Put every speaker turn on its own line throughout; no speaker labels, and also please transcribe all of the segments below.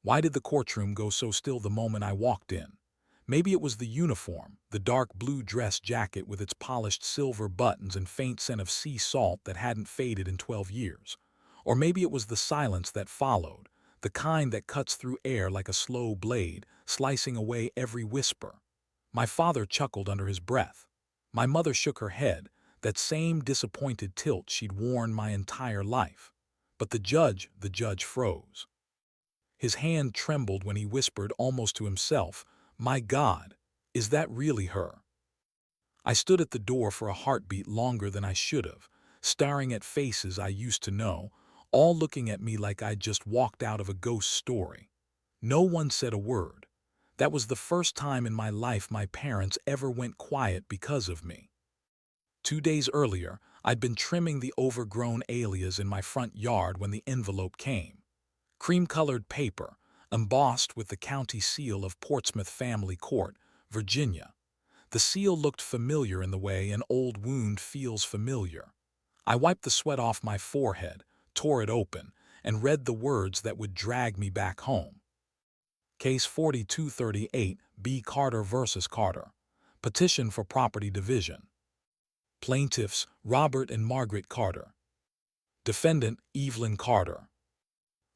Why did the courtroom go so still the moment I walked in? Maybe it was the uniform, the dark blue dress jacket with its polished silver buttons and faint scent of sea salt that hadn't faded in 12 years. Or maybe it was the silence that followed, the kind that cuts through air like a slow blade, slicing away every whisper. My father chuckled under his breath. My mother shook her head, that same disappointed tilt she'd worn my entire life. But the judge froze. His hand trembled when he whispered almost to himself, "My God, is that really her?" I stood at the door for a heartbeat longer than I should have, staring at faces I used to know, all looking at me like I'd just walked out of a ghost story. No one said a word. That was the first time in my life my parents ever went quiet because of me. 2 days earlier, I'd been trimming the overgrown alias in my front yard when the envelope came. Cream-colored paper, embossed with the county seal of Portsmouth Family Court, Virginia. The seal looked familiar in the way an old wound feels familiar. I wiped the sweat off my forehead, tore it open, and read the words that would drag me back home. Case 4238, B. Carter versus Carter. Petition for property division. Plaintiffs Robert and Margaret Carter. Defendant Evelyn Carter.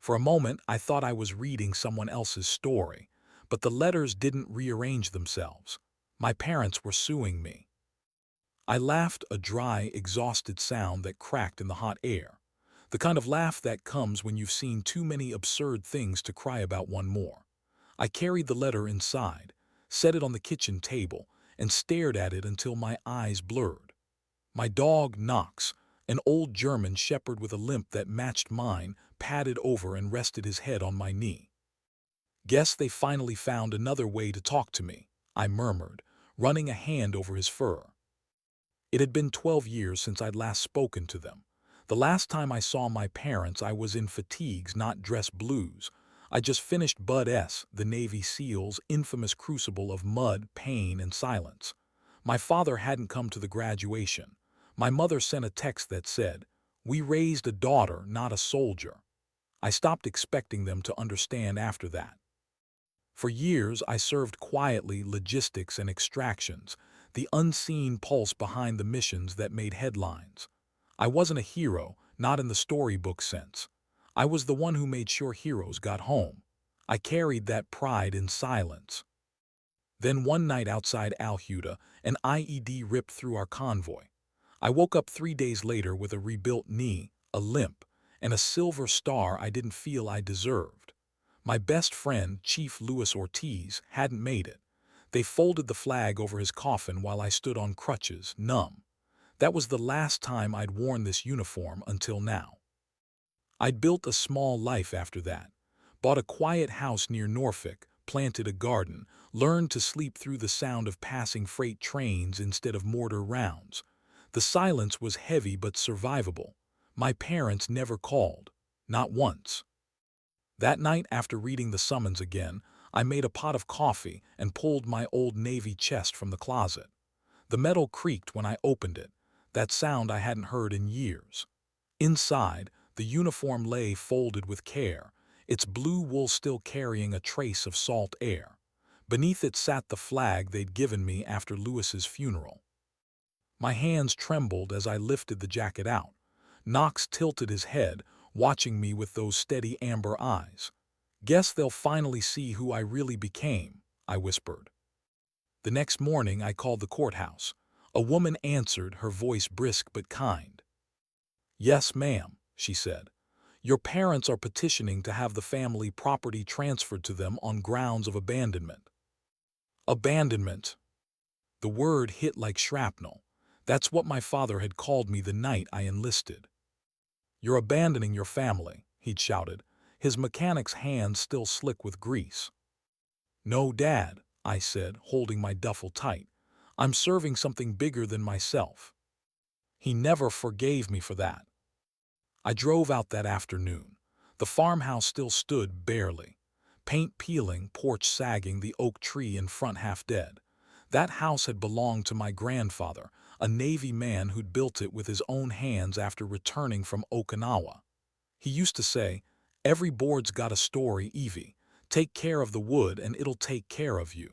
For a moment, I thought I was reading someone else's story, but the letters didn't rearrange themselves. My parents were suing me. I laughed, a dry, exhausted sound that cracked in the hot air. The kind of laugh that comes when you've seen too many absurd things to cry about one more. I carried the letter inside, set it on the kitchen table, and stared at it until my eyes blurred. My dog, Knox, an old German shepherd with a limp that matched mine, padded over and rested his head on my knee. "Guess they finally found another way to talk to me," I murmured, running a hand over his fur. It had been 12 years since I'd last spoken to them. The last time I saw my parents, I was in fatigues, not dress blues. I just finished Bud S., the Navy SEAL's infamous crucible of mud, pain, and silence. My father hadn't come to the graduation. My mother sent a text that said, "We raised a daughter, not a soldier." I stopped expecting them to understand after that. For years, I served quietly, logistics and extractions, the unseen pulse behind the missions that made headlines. I wasn't a hero, not in the storybook sense. I was the one who made sure heroes got home. I carried that pride in silence. Then one night outside Alhuda, an IED ripped through our convoy. I woke up 3 days later with a rebuilt knee, a limp, and a silver star I didn't feel I deserved. My best friend, Chief Louis Ortiz, hadn't made it. They folded the flag over his coffin while I stood on crutches, numb. That was the last time I'd worn this uniform until now. I'd built a small life after that. Bought a quiet house near Norfolk, planted a garden, learned to sleep through the sound of passing freight trains instead of mortar rounds. The silence was heavy but survivable. My parents never called. Not once. That night, after reading the summons again, I made a pot of coffee and pulled my old Navy chest from the closet. The metal creaked when I opened it, that sound I hadn't heard in years. Inside, the uniform lay folded with care, its blue wool still carrying a trace of salt air. Beneath it sat the flag they'd given me after Louis's funeral. My hands trembled as I lifted the jacket out. Knox tilted his head, watching me with those steady amber eyes. "Guess they'll finally see who I really became," I whispered. The next morning I called the courthouse. A woman answered, her voice brisk but kind. "Yes, ma'am," she said. "Your parents are petitioning to have the family property transferred to them on grounds of abandonment." Abandonment. The word hit like shrapnel. That's what my father had called me the night I enlisted. "You're abandoning your family," he'd shouted, his mechanic's hands still slick with grease. "No, Dad," I said, holding my duffel tight. "I'm serving something bigger than myself." He never forgave me for that. I drove out that afternoon. The farmhouse still stood barely. Paint peeling, porch sagging, the oak tree in front half dead. That house had belonged to my grandfather, a Navy man who'd built it with his own hands after returning from Okinawa. He used to say, "Every board's got a story, Evie. Take care of the wood and it'll take care of you.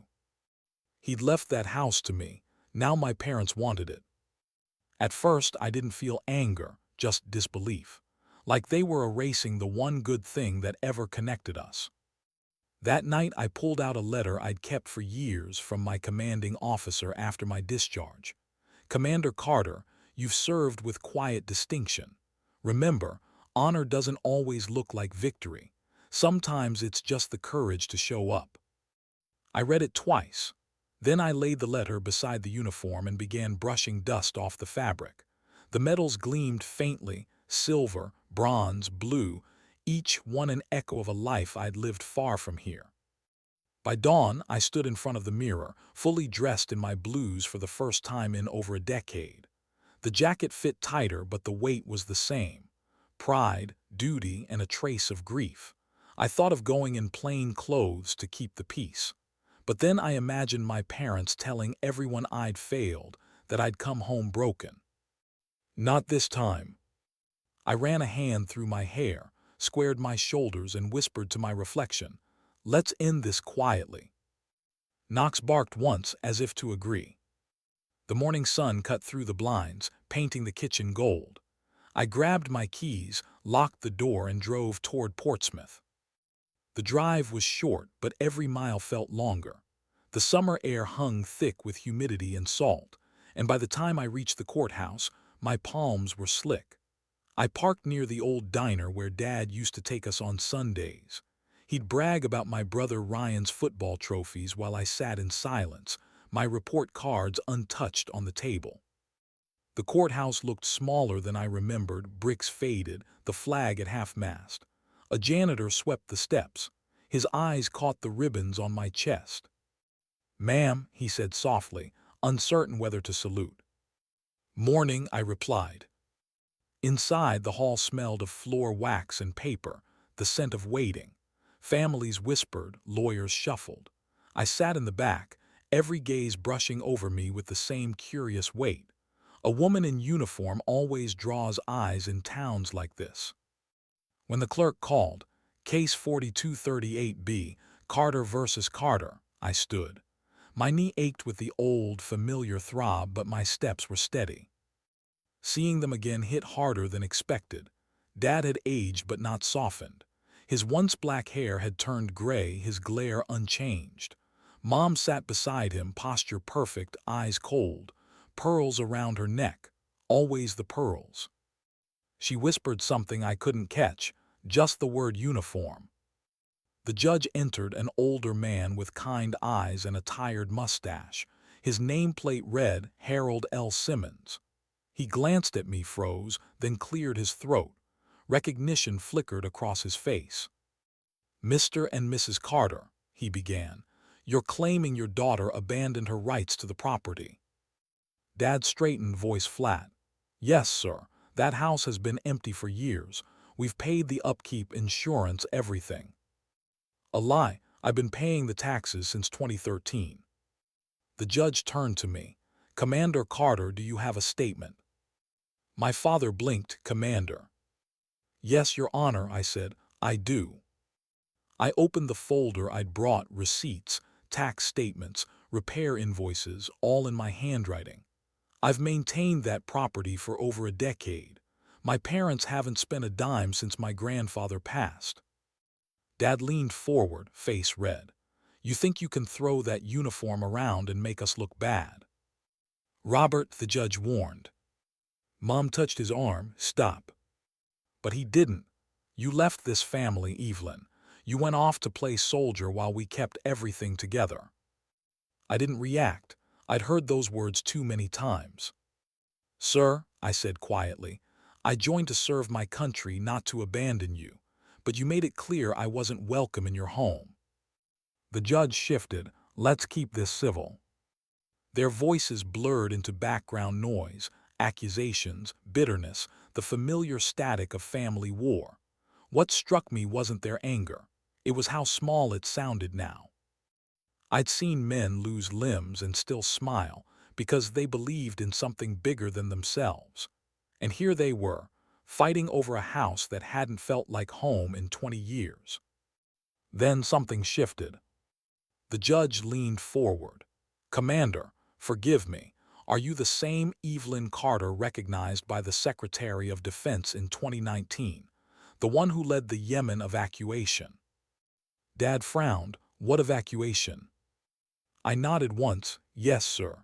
He'd left that house to me. Now my parents wanted it. At first, I didn't feel anger, just disbelief. Like they were erasing the one good thing that ever connected us. That night, I pulled out a letter I'd kept for years from my commanding officer after my discharge. Commander Carter, you've served with quiet distinction. Remember, honor doesn't always look like victory. Sometimes it's just the courage to show up. I read it twice. Then I laid the letter beside the uniform and began brushing dust off the fabric. The metals gleamed faintly, silver, bronze, blue, each one an echo of a life I'd lived far from here. By dawn, I stood in front of the mirror, fully dressed in my blues for the first time in over a decade. The jacket fit tighter, but the weight was the same. Pride, duty, and a trace of grief. I thought of going in plain clothes to keep the peace. But then I imagined my parents telling everyone I'd failed, that I'd come home broken. Not this time. I ran a hand through my hair, squared my shoulders, and whispered to my reflection, "Let's end this quietly." Knox barked once as if to agree. The morning sun cut through the blinds, painting the kitchen gold. I grabbed my keys, locked the door, and drove toward Portsmouth. The drive was short, but every mile felt longer. The summer air hung thick with humidity and salt, and by the time I reached the courthouse, my palms were slick. I parked near the old diner where Dad used to take us on Sundays. He'd brag about my brother Ryan's football trophies while I sat in silence, my report cards untouched on the table. The courthouse looked smaller than I remembered, bricks faded, the flag at half-mast. A janitor swept the steps. His eyes caught the ribbons on my chest. "Ma'am," he said softly, uncertain whether to salute. "Morning," I replied. Inside, the hall smelled of floor wax and paper, the scent of waiting. Families whispered, lawyers shuffled. I sat in the back, every gaze brushing over me with the same curious weight. A woman in uniform always draws eyes in towns like this. When the clerk called, "Case 4238B, Carter versus Carter," I stood. My knee ached with the old, familiar throb, but my steps were steady. Seeing them again hit harder than expected. Dad had aged but not softened. His once black hair had turned gray, his glare unchanged. Mom sat beside him, posture perfect, eyes cold, pearls around her neck, always the pearls. She whispered something I couldn't catch, just the word uniform. The judge entered, an older man with kind eyes and a tired mustache. His nameplate read, Harold L. Simmons. He glanced at me, froze, then cleared his throat. Recognition flickered across his face. "Mr. and Mrs. Carter," he began, "you're claiming your daughter abandoned her rights to the property." Dad straightened, voice flat. "Yes, sir. That house has been empty for years. We've paid the upkeep, insurance, everything." "A lie. I've been paying the taxes since 2013. The judge turned to me. "Commander Carter, do you have a statement?" My father blinked. "Commander." "Yes, Your Honor," I said. "I do." I opened the folder I'd brought, receipts, tax statements, repair invoices, all in my handwriting. "I've maintained that property for over a decade. My parents haven't spent a dime since my grandfather passed." Dad leaned forward, face red. "You think you can throw that uniform around and make us look bad?" "Robert," the judge warned. Mom touched his arm. "Stop." "But he didn't. You left this family, Evelyn. You went off to play soldier while we kept everything together." I didn't react. I'd heard those words too many times. "Sir," I said quietly, "I joined to serve my country, not to abandon you. But you made it clear I wasn't welcome in your home." The judge shifted. "Let's keep this civil." Their voices blurred into background noise, accusations, bitterness, the familiar static of family war. What struck me wasn't their anger. It was how small it sounded now. I'd seen men lose limbs and still smile because they believed in something bigger than themselves. And here they were, fighting over a house that hadn't felt like home in 20 years. Then something shifted. The judge leaned forward. "Commander, forgive me. Are you the same Evelyn Carter recognized by the Secretary of Defense in 2019? The one who led the Yemen evacuation?" Dad frowned. "What evacuation?" I nodded once. "Yes, sir."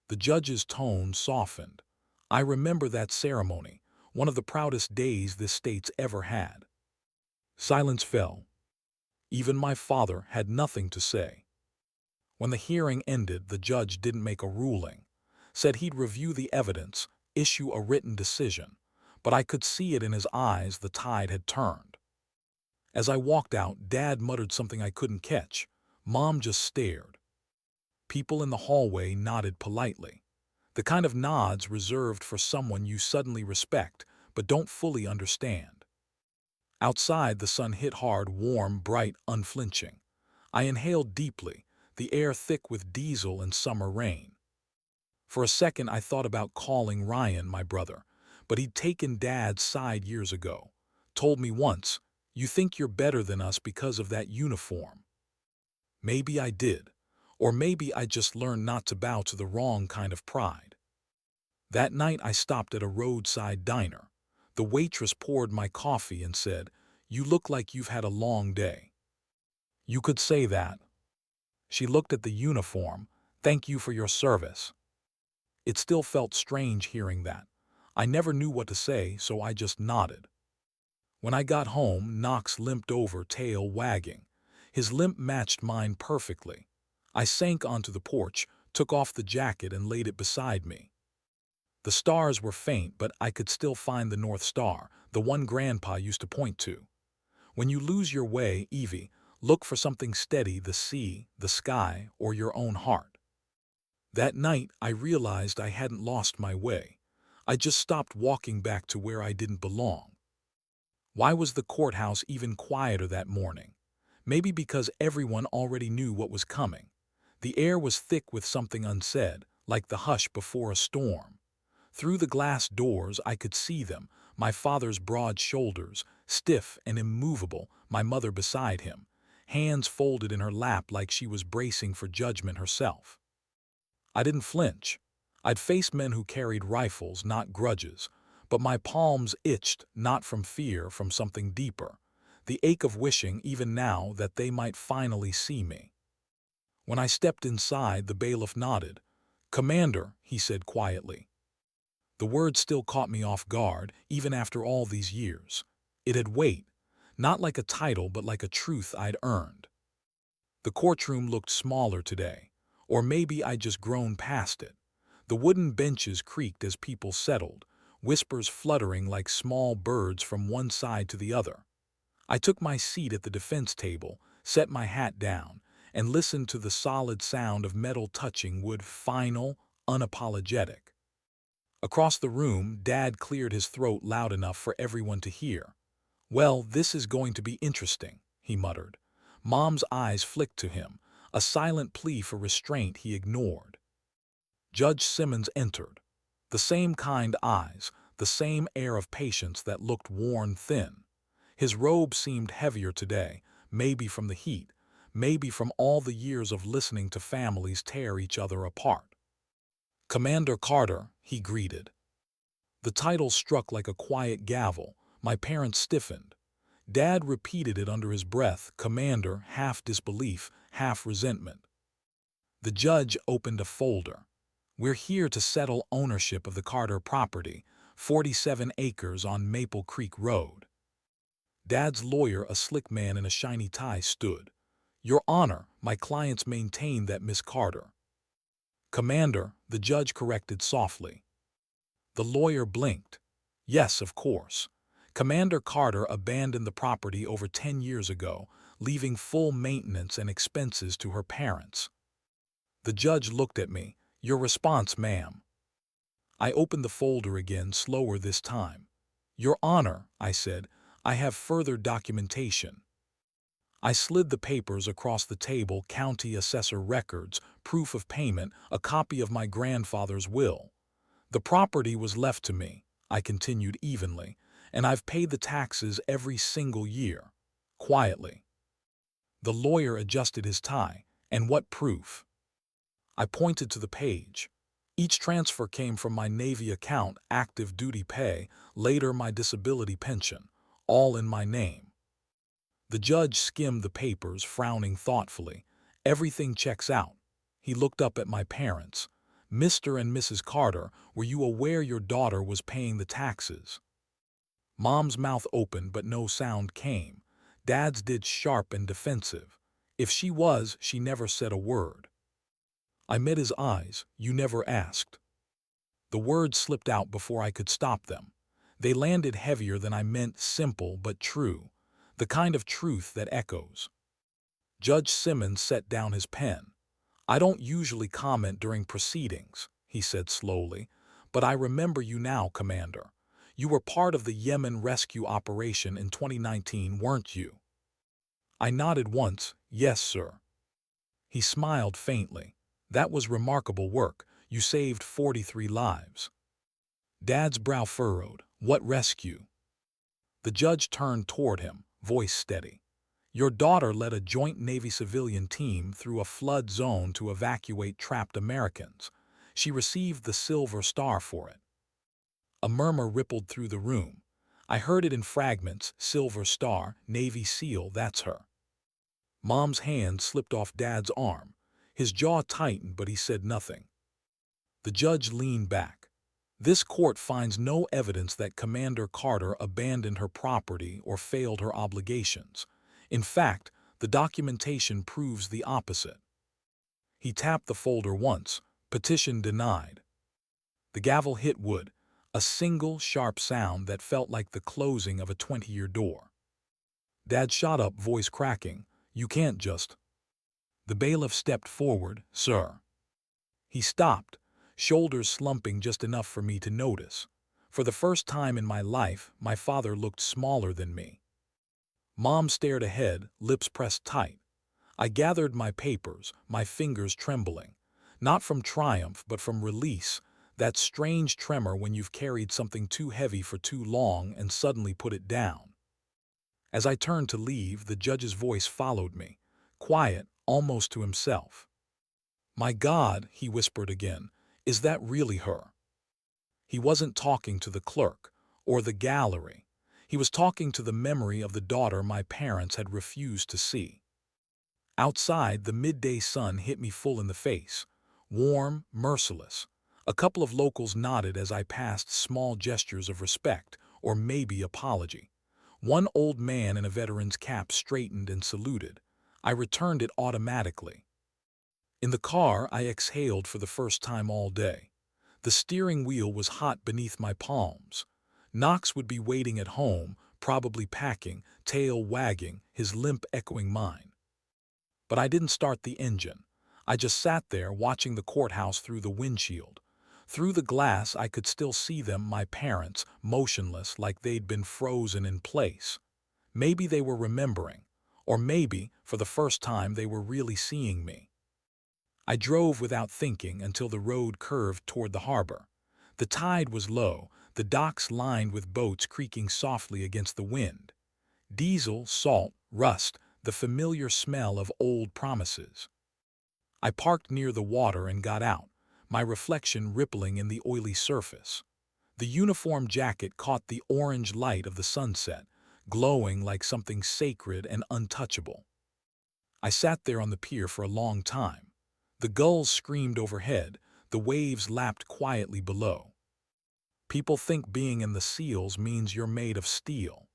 The judge's tone softened. "I remember that ceremony, one of the proudest days this state's ever had." Silence fell. Even my father had nothing to say. When the hearing ended, the judge didn't make a ruling. Said he'd review the evidence, issue a written decision. But I could see it in his eyes, the tide had turned. As I walked out, Dad muttered something I couldn't catch. Mom just stared. People in the hallway nodded politely. The kind of nods reserved for someone you suddenly respect but don't fully understand. Outside, the sun hit hard, warm, bright, unflinching. I inhaled deeply, the air thick with diesel and summer rain. For a second, I thought about calling Ryan, my brother, but he'd taken Dad's side years ago. Told me once, "You think you're better than us because of that uniform." Maybe I did, or maybe I just learned not to bow to the wrong kind of pride. That night, I stopped at a roadside diner. The waitress poured my coffee and said, "You look like you've had a long day." "You could say that." She looked at the uniform. "Thank you for your service." It still felt strange hearing that. I never knew what to say, so I just nodded. When I got home, Knox limped over, tail wagging. His limp matched mine perfectly. I sank onto the porch, took off the jacket and laid it beside me. The stars were faint, but I could still find the North Star, the one Grandpa used to point to. When you lose your way, Evie, look for something steady, the sea, the sky, or your own heart. That night, I realized I hadn't lost my way. I just stopped walking back to where I didn't belong. Why was the courthouse even quieter that morning? Maybe because everyone already knew what was coming. The air was thick with something unsaid, like the hush before a storm. Through the glass doors, I could see them, my father's broad shoulders, stiff and immovable, my mother beside him, hands folded in her lap like she was bracing for judgment herself. I didn't flinch. I'd faced men who carried rifles, not grudges, but my palms itched, not from fear, from something deeper, the ache of wishing, even now, that they might finally see me. When I stepped inside, the bailiff nodded. "Commander," he said quietly. The word still caught me off guard, even after all these years. It had weight, not like a title, but like a truth I'd earned. The courtroom looked smaller today, or maybe I'd just grown past it. The wooden benches creaked as people settled, whispers fluttering like small birds from one side to the other. I took my seat at the defense table, set my hat down, and listened to the solid sound of metal touching wood, final, unapologetic. Across the room, Dad cleared his throat loud enough for everyone to hear. "Well, this is going to be interesting," he muttered. Mom's eyes flicked to him, a silent plea for restraint he ignored. Judge Simmons entered. The same kind eyes, the same air of patience that looked worn thin. His robe seemed heavier today, maybe from the heat, maybe from all the years of listening to families tear each other apart. "Commander Carter," he greeted. The title struck like a quiet gavel. My parents stiffened. Dad repeated it under his breath, Commander, half disbelief, half resentment. The judge opened a folder. "We're here to settle ownership of the Carter property, 47 acres on Maple Creek Road." Dad's lawyer, a slick man in a shiny tie, stood. "Your Honor, my clients maintain that Miss Carter—" "Commander," the judge corrected softly. The lawyer blinked. "Yes, of course. Commander Carter abandoned the property over 10 years ago, leaving full maintenance and expenses to her parents." The judge looked at me. "Your response, ma'am." I opened the folder again, slower this time. "Your Honor," I said, "I have further documentation." I slid the papers across the table, county assessor records, proof of payment, a copy of my grandfather's will. "The property was left to me," I continued evenly, "and I've paid the taxes every single year." Quietly. The lawyer adjusted his tie. And what proof? I pointed to the page. Each transfer came from my Navy account, active duty pay, later my disability pension, all in my name. The judge skimmed the papers, frowning thoughtfully. Everything checks out. He looked up at my parents. Mr. and Mrs. Carter, were you aware your daughter was paying the taxes? Mom's mouth opened, but no sound came. Dad's did sharp and defensive. If she was, she never said a word. I met his eyes. You never asked. The words slipped out before I could stop them. They landed heavier than I meant, simple but true. The kind of truth that echoes. Judge Simmons set down his pen. I don't usually comment during proceedings, he said slowly, but I remember you now, Commander. You were part of the Yemen rescue operation in 2019, weren't you? I nodded once. Yes, sir. He smiled faintly. That was remarkable work. You saved 43 lives. Dad's brow furrowed. What rescue? The judge turned toward him, voice steady. Your daughter led a joint Navy civilian team through a flood zone to evacuate trapped Americans. She received the Silver Star for it. A murmur rippled through the room. I heard it in fragments. Silver Star, Navy SEAL, that's her. Mom's hand slipped off Dad's arm. His jaw tightened, but he said nothing. The judge leaned back. This court finds no evidence that Commander Carter abandoned her property or failed her obligations. In fact, the documentation proves the opposite. He tapped the folder once. Petition denied. The gavel hit wood, a single sharp sound that felt like the closing of a 20-year door. Dad shot up, voice cracking. You can't just... The bailiff stepped forward. Sir. He stopped, shoulders slumping just enough for me to notice. For the first time in my life, my father looked smaller than me. Mom stared ahead, lips pressed tight. I gathered my papers, my fingers trembling. Not from triumph, but from release. That strange tremor when you've carried something too heavy for too long and suddenly put it down. As I turned to leave, the judge's voice followed me, quiet, almost to himself. My God, he whispered again, is that really her? He wasn't talking to the clerk or the gallery. He was talking to the memory of the daughter my parents had refused to see. Outside, the midday sun hit me full in the face, warm, merciless. A couple of locals nodded as I passed, small gestures of respect, or maybe apology. One old man in a veteran's cap straightened and saluted. I returned it automatically. In the car, I exhaled for the first time all day. The steering wheel was hot beneath my palms. Knox would be waiting at home, probably packing, tail wagging, his limp echoing mine. But I didn't start the engine. I just sat there watching the courthouse through the windshield. Through the glass, I could still see them, my parents, motionless like they'd been frozen in place. Maybe they were remembering, or maybe, for the first time, they were really seeing me. I drove without thinking until the road curved toward the harbor. The tide was low, the docks lined with boats creaking softly against the wind. Diesel, salt, rust, the familiar smell of old promises. I parked near the water and got out, my reflection rippling in the oily surface. The uniform jacket caught the orange light of the sunset, glowing like something sacred and untouchable. I sat there on the pier for a long time. The gulls screamed overhead, the waves lapped quietly below. People think being in the SEALs means you're made of steel.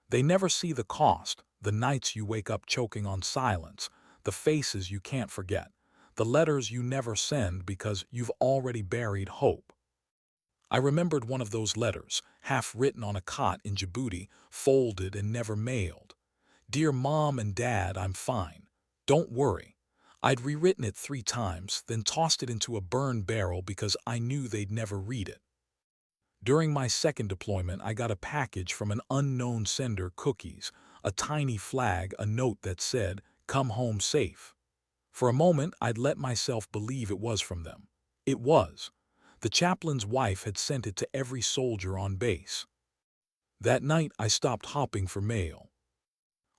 They never see the cost, the nights you wake up choking on silence, the faces you can't forget, the letters you never send because you've already buried hope. I remembered one of those letters, half written on a cot in Djibouti, folded and never mailed. Dear Mom and Dad, I'm fine. Don't worry. I'd rewritten it 3 times, then tossed it into a burn barrel because I knew they'd never read it. During my second deployment, I got a package from an unknown sender, cookies, a tiny flag, a note that said, "Come home safe." For a moment, I'd let myself believe it was from them. It was. The chaplain's wife had sent it to every soldier on base. That night, I stopped hopping for mail.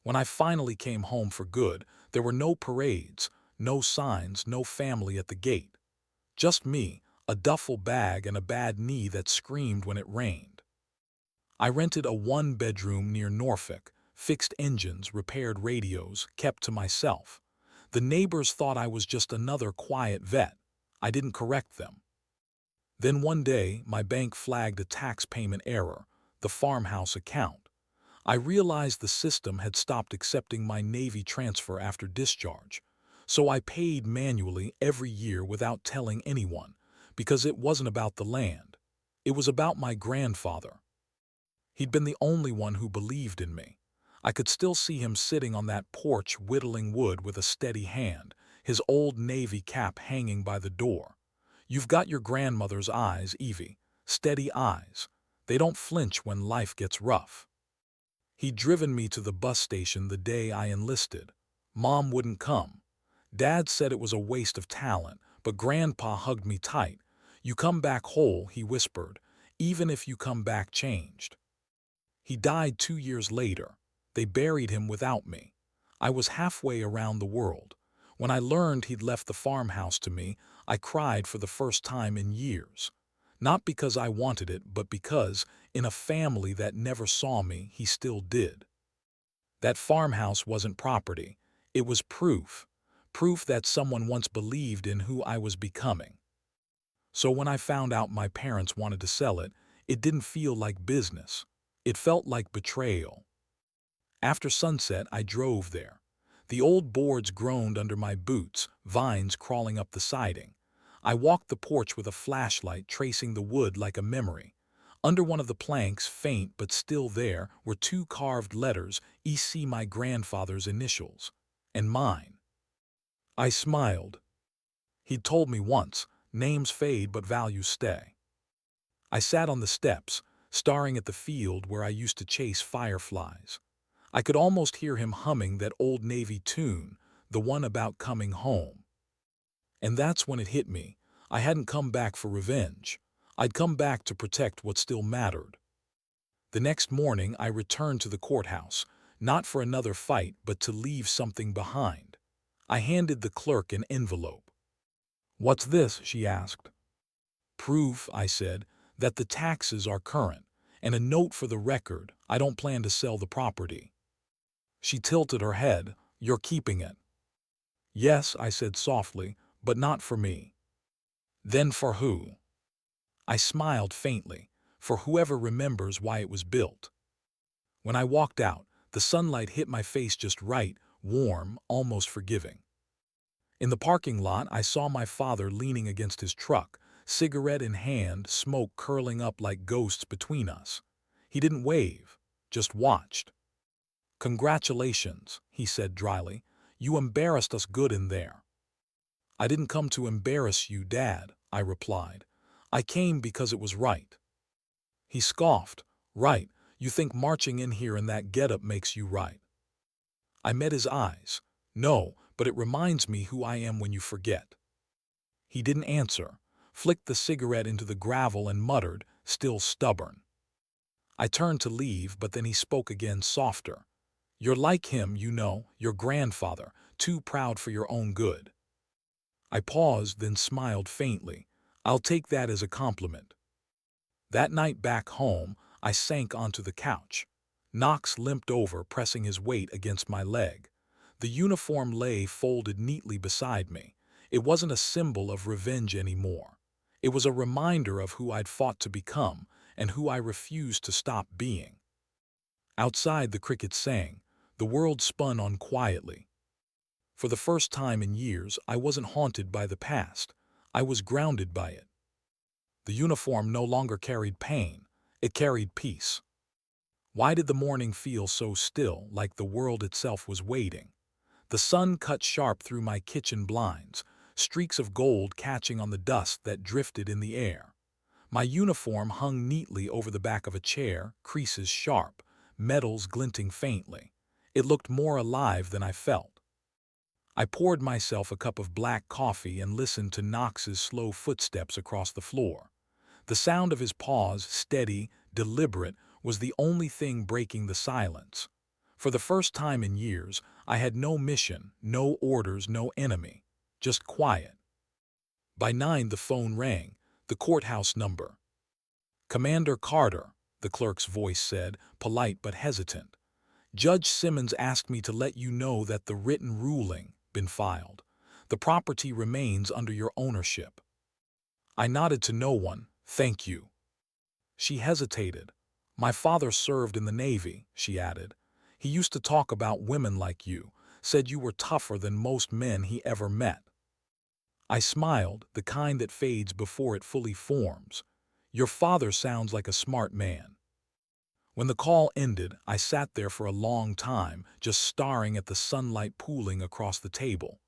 When I finally came home for good, there were no parades, no signs, no family at the gate. Just me, a duffel bag and a bad knee that screamed when it rained. I rented a one-bedroom near Norfolk, fixed engines, repaired radios, kept to myself. The neighbors thought I was just another quiet vet. I didn't correct them. Then one day, my bank flagged a tax payment error, the farmhouse account. I realized the system had stopped accepting my Navy transfer after discharge. So I paid manually every year without telling anyone, because it wasn't about the land. It was about my grandfather. He'd been the only one who believed in me. I could still see him sitting on that porch whittling wood with a steady hand, his old Navy cap hanging by the door. You've got your grandmother's eyes, Evie. Steady eyes. They don't flinch when life gets rough. He'd driven me to the bus station the day I enlisted. Mom wouldn't come. Dad said it was a waste of talent, but Grandpa hugged me tight. You come back whole, he whispered, even if you come back changed. He died 2 years later. They buried him without me. I was halfway around the world. When I learned he'd left the farmhouse to me, I cried for the first time in years. Not because I wanted it, but because, in a family that never saw me, he still did. That farmhouse wasn't property. It was proof. Proof that someone once believed in who I was becoming. So when I found out my parents wanted to sell it, it didn't feel like business. It felt like betrayal. After sunset, I drove there. The old boards groaned under my boots, vines crawling up the siding. I walked the porch with a flashlight, tracing the wood like a memory. Under one of the planks, faint but still there, were two carved letters, EC, my grandfather's initials, and mine. I smiled. He'd told me once, names fade but values stay. I sat on the steps, staring at the field where I used to chase fireflies. I could almost hear him humming that old Navy tune, the one about coming home. And that's when it hit me. I hadn't come back for revenge. I'd come back to protect what still mattered. The next morning, I returned to the courthouse, not for another fight, but to leave something behind. I handed the clerk an envelope. "What's this?" she asked. "Proof," I said, "that the taxes are current, and a note for the record. I don't plan to sell the property." She tilted her head. "You're keeping it." "Yes," I said softly, "but not for me." "Then for who?" I smiled faintly. "For whoever remembers why it was built." When I walked out, the sunlight hit my face just right, warm, almost forgiving. In the parking lot, I saw my father leaning against his truck, cigarette in hand, smoke curling up like ghosts between us. He didn't wave, just watched. "Congratulations," he said dryly. "You embarrassed us good in there." "I didn't come to embarrass you, Dad," I replied. "I came because it was right." He scoffed. "Right, you think marching in here in that getup makes you right." I met his eyes. "No, but it reminds me who I am when you forget." He didn't answer, flicked the cigarette into the gravel and muttered, still stubborn. I turned to leave, but then he spoke again, softer. "You're like him, you know, your grandfather, too proud for your own good." I paused, then smiled faintly. "I'll take that as a compliment." That night back home, I sank onto the couch. Knox limped over, pressing his weight against my leg. The uniform lay folded neatly beside me. It wasn't a symbol of revenge anymore. It was a reminder of who I'd fought to become and who I refused to stop being. Outside, the crickets sang. The world spun on quietly. For the first time in years, I wasn't haunted by the past. I was grounded by it. The uniform no longer carried pain. It carried peace. Why did the morning feel so still, like the world itself was waiting? The sun cut sharp through my kitchen blinds, streaks of gold catching on the dust that drifted in the air. My uniform hung neatly over the back of a chair, creases sharp, metals glinting faintly. It looked more alive than I felt. I poured myself a cup of black coffee and listened to Knox's slow footsteps across the floor. The sound of his pause, steady, deliberate, was the only thing breaking the silence. For the first time in years, I had no mission, no orders, no enemy. Just quiet. By 9 the phone rang, the courthouse number. "Commander Carter," the clerk's voice said, polite but hesitant. "Judge Simmons asked me to let you know that the written ruling been filed. The property remains under your ownership." I nodded to no one. "Thank you." She hesitated. "My father served in the Navy," she added. "He used to talk about women like you, said you were tougher than most men he ever met." I smiled, the kind that fades before it fully forms. "Your father sounds like a smart man." When the call ended, I sat there for a long time, just staring at the sunlight pooling across the table.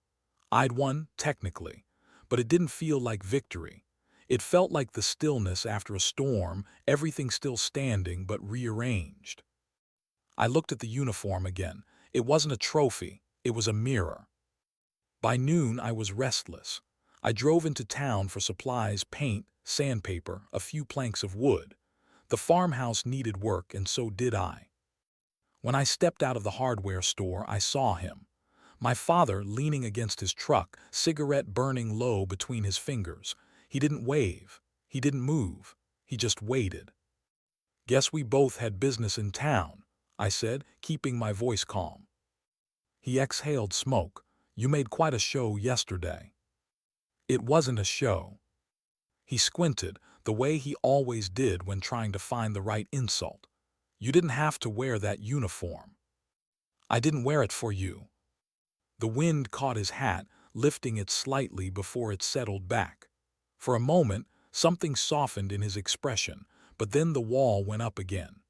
I'd won, technically, but it didn't feel like victory. It felt like the stillness after a storm, everything still standing but rearranged. I looked at the uniform again. It wasn't a trophy, it was a mirror. By noon, I was restless. I drove into town for supplies, paint, sandpaper, a few planks of wood. The farmhouse needed work, and so did I. When I stepped out of the hardware store, I saw him. My father leaning against his truck, cigarette burning low between his fingers. He didn't wave. He didn't move. He just waited. "Guess we both had business in town," I said, keeping my voice calm. He exhaled smoke. "You made quite a show yesterday." "It wasn't a show." He squinted, the way he always did when trying to find the right insult. "You didn't have to wear that uniform." "I didn't wear it for you." The wind caught his hat, lifting it slightly before it settled back. For a moment, something softened in his expression, but then the wall went up again.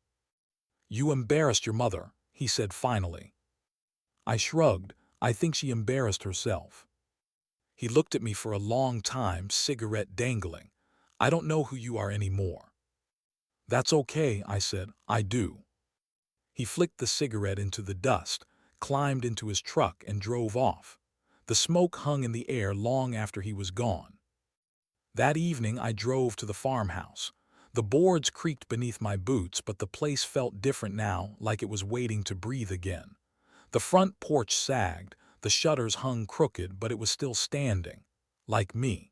"You embarrassed your mother," he said finally. I shrugged. "I think she embarrassed herself." He looked at me for a long time, cigarette dangling. "I don't know who you are anymore." "That's okay," I said. "I do." He flicked the cigarette into the dust, climbed into his truck, and drove off. The smoke hung in the air long after he was gone. That evening I drove to the farmhouse. The boards creaked beneath my boots, but the place felt different now, like it was waiting to breathe again. The front porch sagged, the shutters hung crooked, but it was still standing. Like me.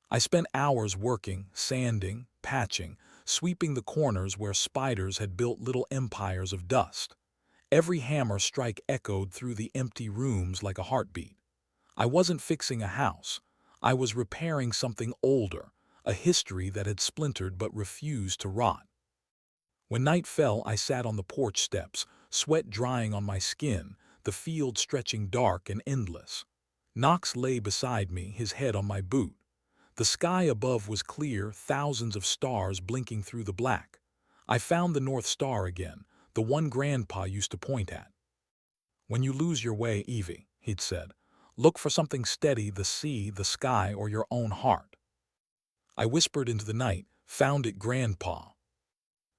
I spent hours working, sanding, patching, sweeping the corners where spiders had built little empires of dust. Every hammer strike echoed through the empty rooms like a heartbeat. I wasn't fixing a house. I was repairing something older, a history that had splintered but refused to rot. When night fell, I sat on the porch steps, sweat drying on my skin, the field stretching dark and endless. Knox lay beside me, his head on my boot. The sky above was clear, thousands of stars blinking through the black. I found the North Star again, the one Grandpa used to point at. "When you lose your way, Evie," he'd said, "look for something steady, the sea, the sky, or your own heart." I whispered into the night, "Found it, Grandpa."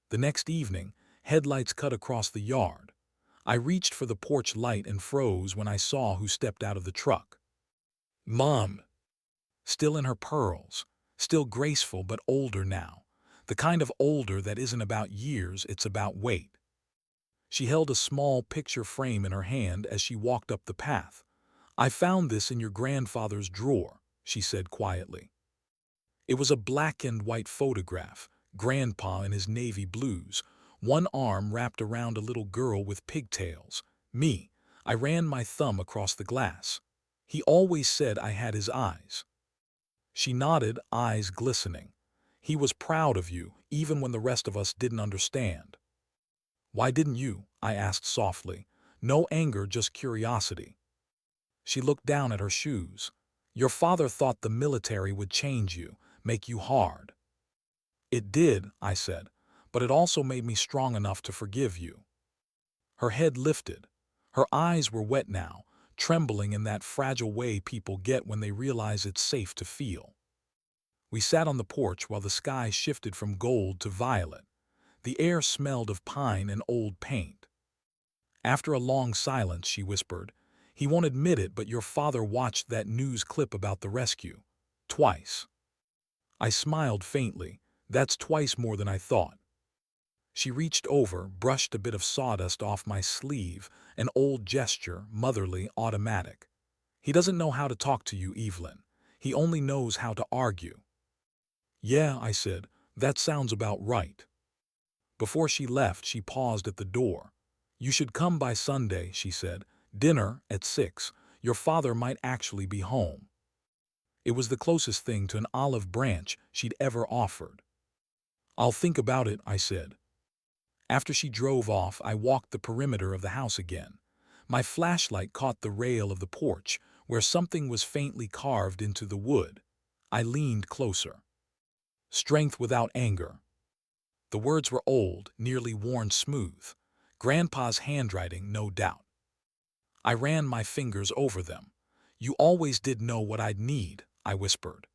The next evening, headlights cut across the yard. I reached for the porch light and froze when I saw who stepped out of the truck. Mom. Still in her pearls, still graceful but older now, the kind of older that isn't about years, it's about weight. She held a small picture frame in her hand as she walked up the path. "I found this in your grandfather's drawer," she said quietly. It was a black and white photograph, Grandpa in his navy blues, one arm wrapped around a little girl with pigtails. Me. I ran my thumb across the glass. "He always said I had his eyes." She nodded, eyes glistening. "He was proud of you, even when the rest of us didn't understand." "Why didn't you?" I asked softly. No anger, just curiosity. She looked down at her shoes. "Your father thought the military would change you, make you hard." "It did," I said, "but it also made me strong enough to forgive you." Her head lifted. Her eyes were wet now, trembling in that fragile way people get when they realize it's safe to feel. We sat on the porch while the sky shifted from gold to violet. The air smelled of pine and old paint. After a long silence, she whispered, "He won't admit it, but your father watched that news clip about the rescue. Twice." I smiled faintly. "That's twice more than I thought." She reached over, brushed a bit of sawdust off my sleeve, an old gesture, motherly, automatic. He doesn't know how to talk to you, Evelyn. He only knows how to argue. Yeah, I said, that sounds about right. Before she left, she paused at the door. You should come by Sunday, she said. Dinner at 6. Your father might actually be home. It was the closest thing to an olive branch she'd ever offered. I'll think about it, I said. After she drove off, I walked the perimeter of the house again. My flashlight caught the rail of the porch, where something was faintly carved into the wood. I leaned closer. Strength without anger. The words were old, nearly worn smooth. Grandpa's handwriting, no doubt. I ran my fingers over them. You always did know what I'd need, I whispered.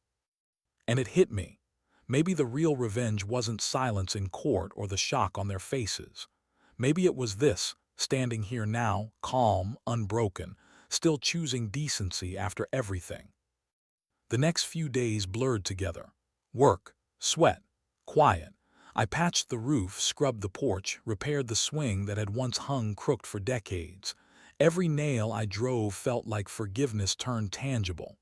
And it hit me. Maybe the real revenge wasn't silence in court or the shock on their faces. Maybe it was this, standing here now, calm, unbroken, still choosing decency after everything. The next few days blurred together. Work, sweat, quiet. I patched the roof, scrubbed the porch, repaired the swing that had once hung crooked for decades. Every nail I drove felt like forgiveness turned tangible.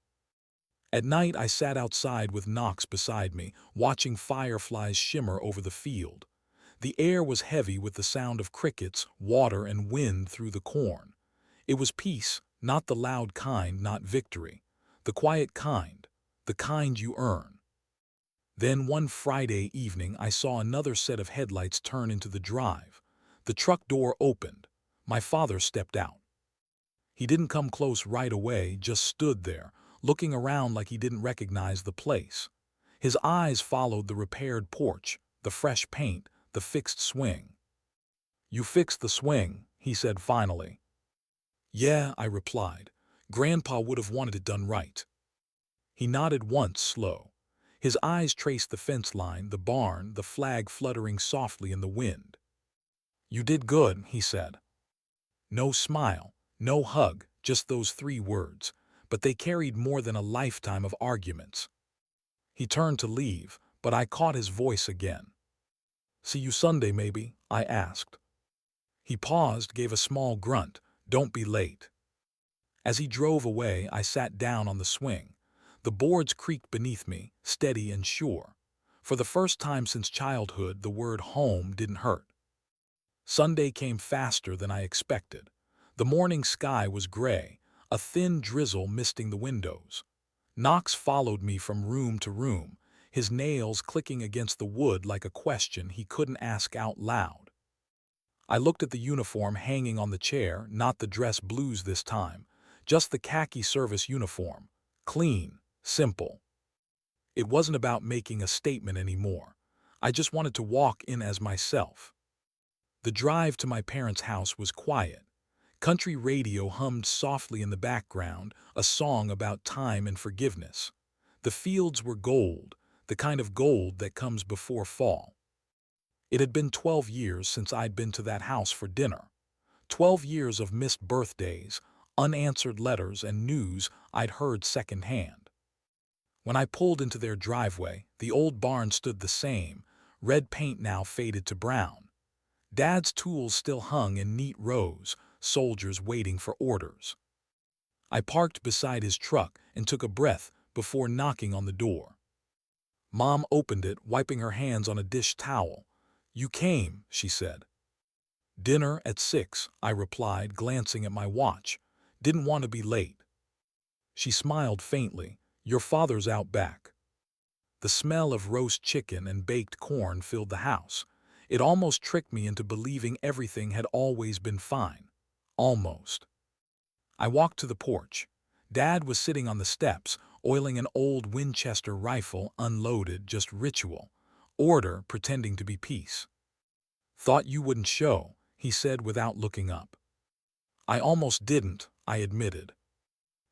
At night, I sat outside with Knox beside me, watching fireflies shimmer over the field. The air was heavy with the sound of crickets, water, and wind through the corn. It was peace, not the loud kind, not victory. The quiet kind, the kind you earn. Then one Friday evening, I saw another set of headlights turn into the drive. The truck door opened. My father stepped out. He didn't come close right away, just stood there, looking around like he didn't recognize the place. His eyes followed the repaired porch, the fresh paint, the fixed swing. You fixed the swing, he said finally. Yeah, I replied. Grandpa would have wanted it done right. He nodded once, slow. His eyes traced the fence line, the barn, the flag fluttering softly in the wind. You did good, he said. No smile, no hug, just those 3 words, but they carried more than a lifetime of arguments. He turned to leave, but I caught his voice again. See you Sunday, maybe? I asked. He paused, gave a small grunt. Don't be late. As he drove away, I sat down on the swing. The boards creaked beneath me, steady and sure. For the first time since childhood, the word home didn't hurt. Sunday came faster than I expected. The morning sky was gray, a thin drizzle misting the windows. Knox followed me from room to room, his nails clicking against the wood like a question he couldn't ask out loud. I looked at the uniform hanging on the chair, not the dress blues this time, just the khaki service uniform. Clean, simple. It wasn't about making a statement anymore. I just wanted to walk in as myself. The drive to my parents' house was quiet. Country radio hummed softly in the background, a song about time and forgiveness. The fields were gold, the kind of gold that comes before fall. It had been 12 years since I'd been to that house for dinner. 12 years of missed birthdays, unanswered letters, and news I'd heard secondhand. When I pulled into their driveway, the old barn stood the same, red paint now faded to brown. Dad's tools still hung in neat rows, soldiers waiting for orders. I parked beside his truck and took a breath before knocking on the door. Mom opened it, wiping her hands on a dish towel. You came, she said. Dinner at 6, I replied, glancing at my watch. Didn't want to be late. She smiled faintly. Your father's out back. The smell of roast chicken and baked corn filled the house. It almost tricked me into believing everything had always been fine. Almost. I walked to the porch. Dad was sitting on the steps, oiling an old Winchester rifle, unloaded, just ritual. Order pretending to be peace. Thought you wouldn't show, he said without looking up. I almost didn't, I admitted.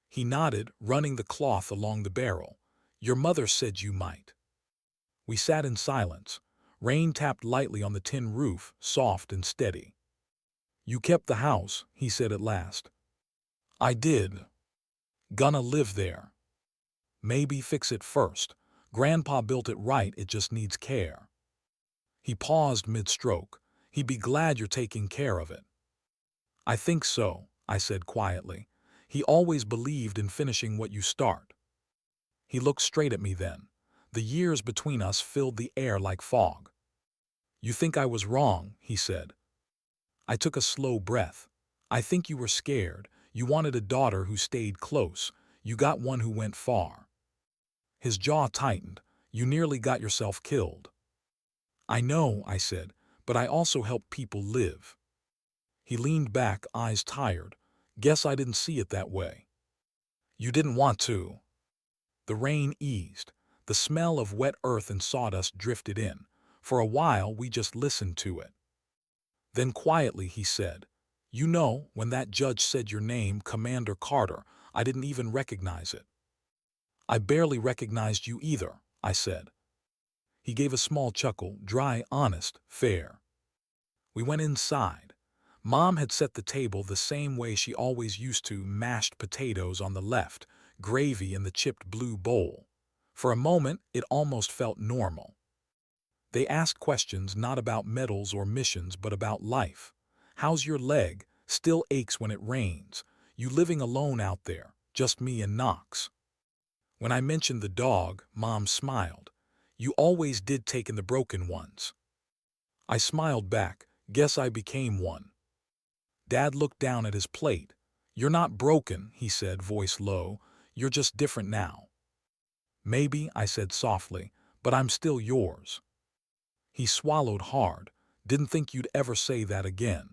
He nodded, running the cloth along the barrel. Your mother said you might. We sat in silence. Rain tapped lightly on the tin roof, soft and steady. You kept the house, he said at last. I did. Gonna live there. Maybe fix it first. Grandpa built it right, it just needs care. He paused mid-stroke. He'd be glad you're taking care of it. I think so, I said quietly. He always believed in finishing what you start. He looked straight at me then. The years between us filled the air like fog. You think I was wrong, he said. I took a slow breath. I think you were scared. You wanted a daughter who stayed close. You got one who went far. His jaw tightened. You nearly got yourself killed. I know, I said, but I also help people live. He leaned back, eyes tired. Guess I didn't see it that way. You didn't want to. The rain eased. The smell of wet earth and sawdust drifted in. For a while, we just listened to it. Then quietly he said, You know, when that judge said your name, Commander Carter, I didn't even recognize it. I barely recognized you either, I said. He gave a small chuckle, dry, honest, fair. We went inside. Mom had set the table the same way she always used to, mashed potatoes on the left, gravy in the chipped blue bowl. For a moment, it almost felt normal. They asked questions not about medals or missions, but about life. How's your leg? Still aches when it rains. You living alone out there, just me and Knox. When I mentioned the dog, Mom smiled. You always did take in the broken ones. I smiled back. Guess I became one. Dad looked down at his plate. You're not broken, he said, voice low. You're just different now. Maybe, I said softly, but I'm still yours. He swallowed hard. Didn't think you'd ever say that again.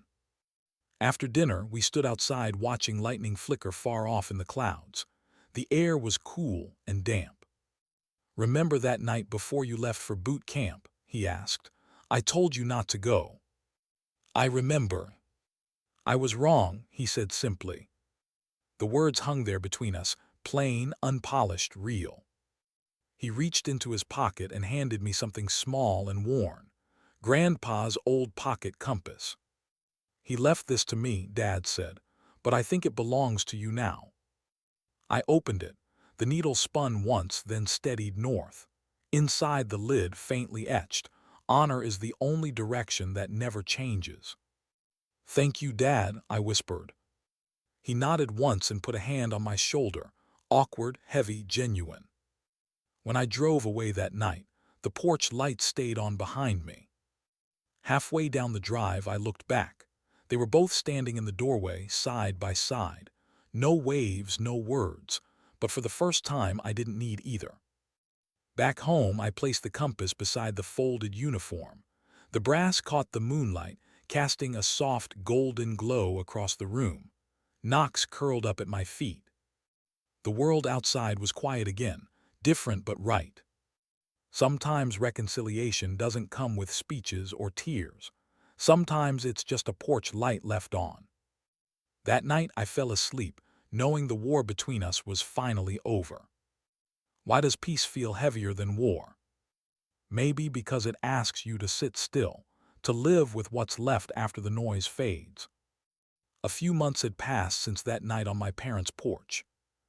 After dinner, we stood outside watching lightning flicker far off in the clouds. The air was cool and damp. Remember that night before you left for boot camp? He asked. I told you not to go. I remember. I was wrong, he said simply. The words hung there between us, plain, unpolished, real. He reached into his pocket and handed me something small and worn. Grandpa's old pocket compass. He left this to me, Dad said, but I think it belongs to you now. I opened it. The needle spun once, then steadied north. Inside the lid, faintly etched, honor is the only direction that never changes. Thank you, Dad, I whispered. He nodded once and put a hand on my shoulder, awkward, heavy, genuine. When I drove away that night, the porch light stayed on behind me. Halfway down the drive, I looked back. They were both standing in the doorway, side by side. No waves, no words, but for the first time I didn't need either. Back home, I placed the compass beside the folded uniform. The brass caught the moonlight, casting a soft golden glow across the room. Knox curled up at my feet. The world outside was quiet again, different but right. Sometimes reconciliation doesn't come with speeches or tears. Sometimes it's just a porch light left on. That night I fell asleep, knowing the war between us was finally over. Why does peace feel heavier than war? Maybe because it asks you to sit still, to live with what's left after the noise fades. A few months had passed since that night on my parents' porch.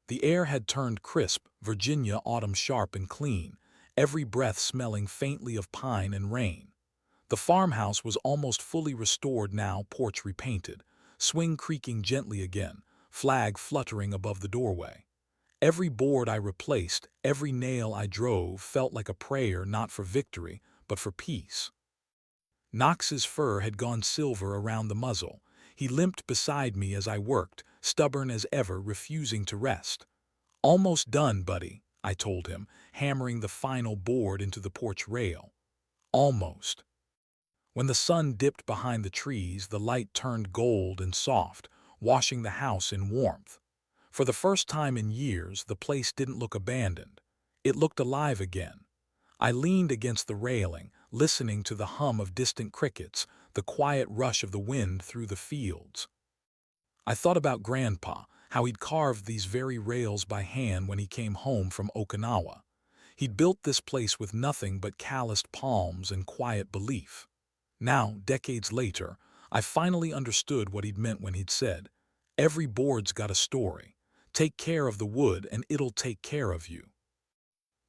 The air had turned crisp, Virginia autumn sharp and clean, every breath smelling faintly of pine and rain. The farmhouse was almost fully restored now, porch repainted, swing creaking gently again, flag fluttering above the doorway. Every board I replaced, every nail I drove felt like a prayer not for victory, but for peace. Knox's fur had gone silver around the muzzle. He limped beside me as I worked, stubborn as ever, refusing to rest. Almost done, buddy, I told him, hammering the final board into the porch rail. Almost. When the sun dipped behind the trees, the light turned gold and soft, washing the house in warmth. For the first time in years, the place didn't look abandoned. It looked alive again. I leaned against the railing, listening to the hum of distant crickets, the quiet rush of the wind through the fields. I thought about Grandpa, how he'd carved these very rails by hand when he came home from Okinawa. He'd built this place with nothing but calloused palms and quiet belief. Now, decades later, I finally understood what he'd meant when he'd said, "Every board's got a story. Take care of the wood and it'll take care of you."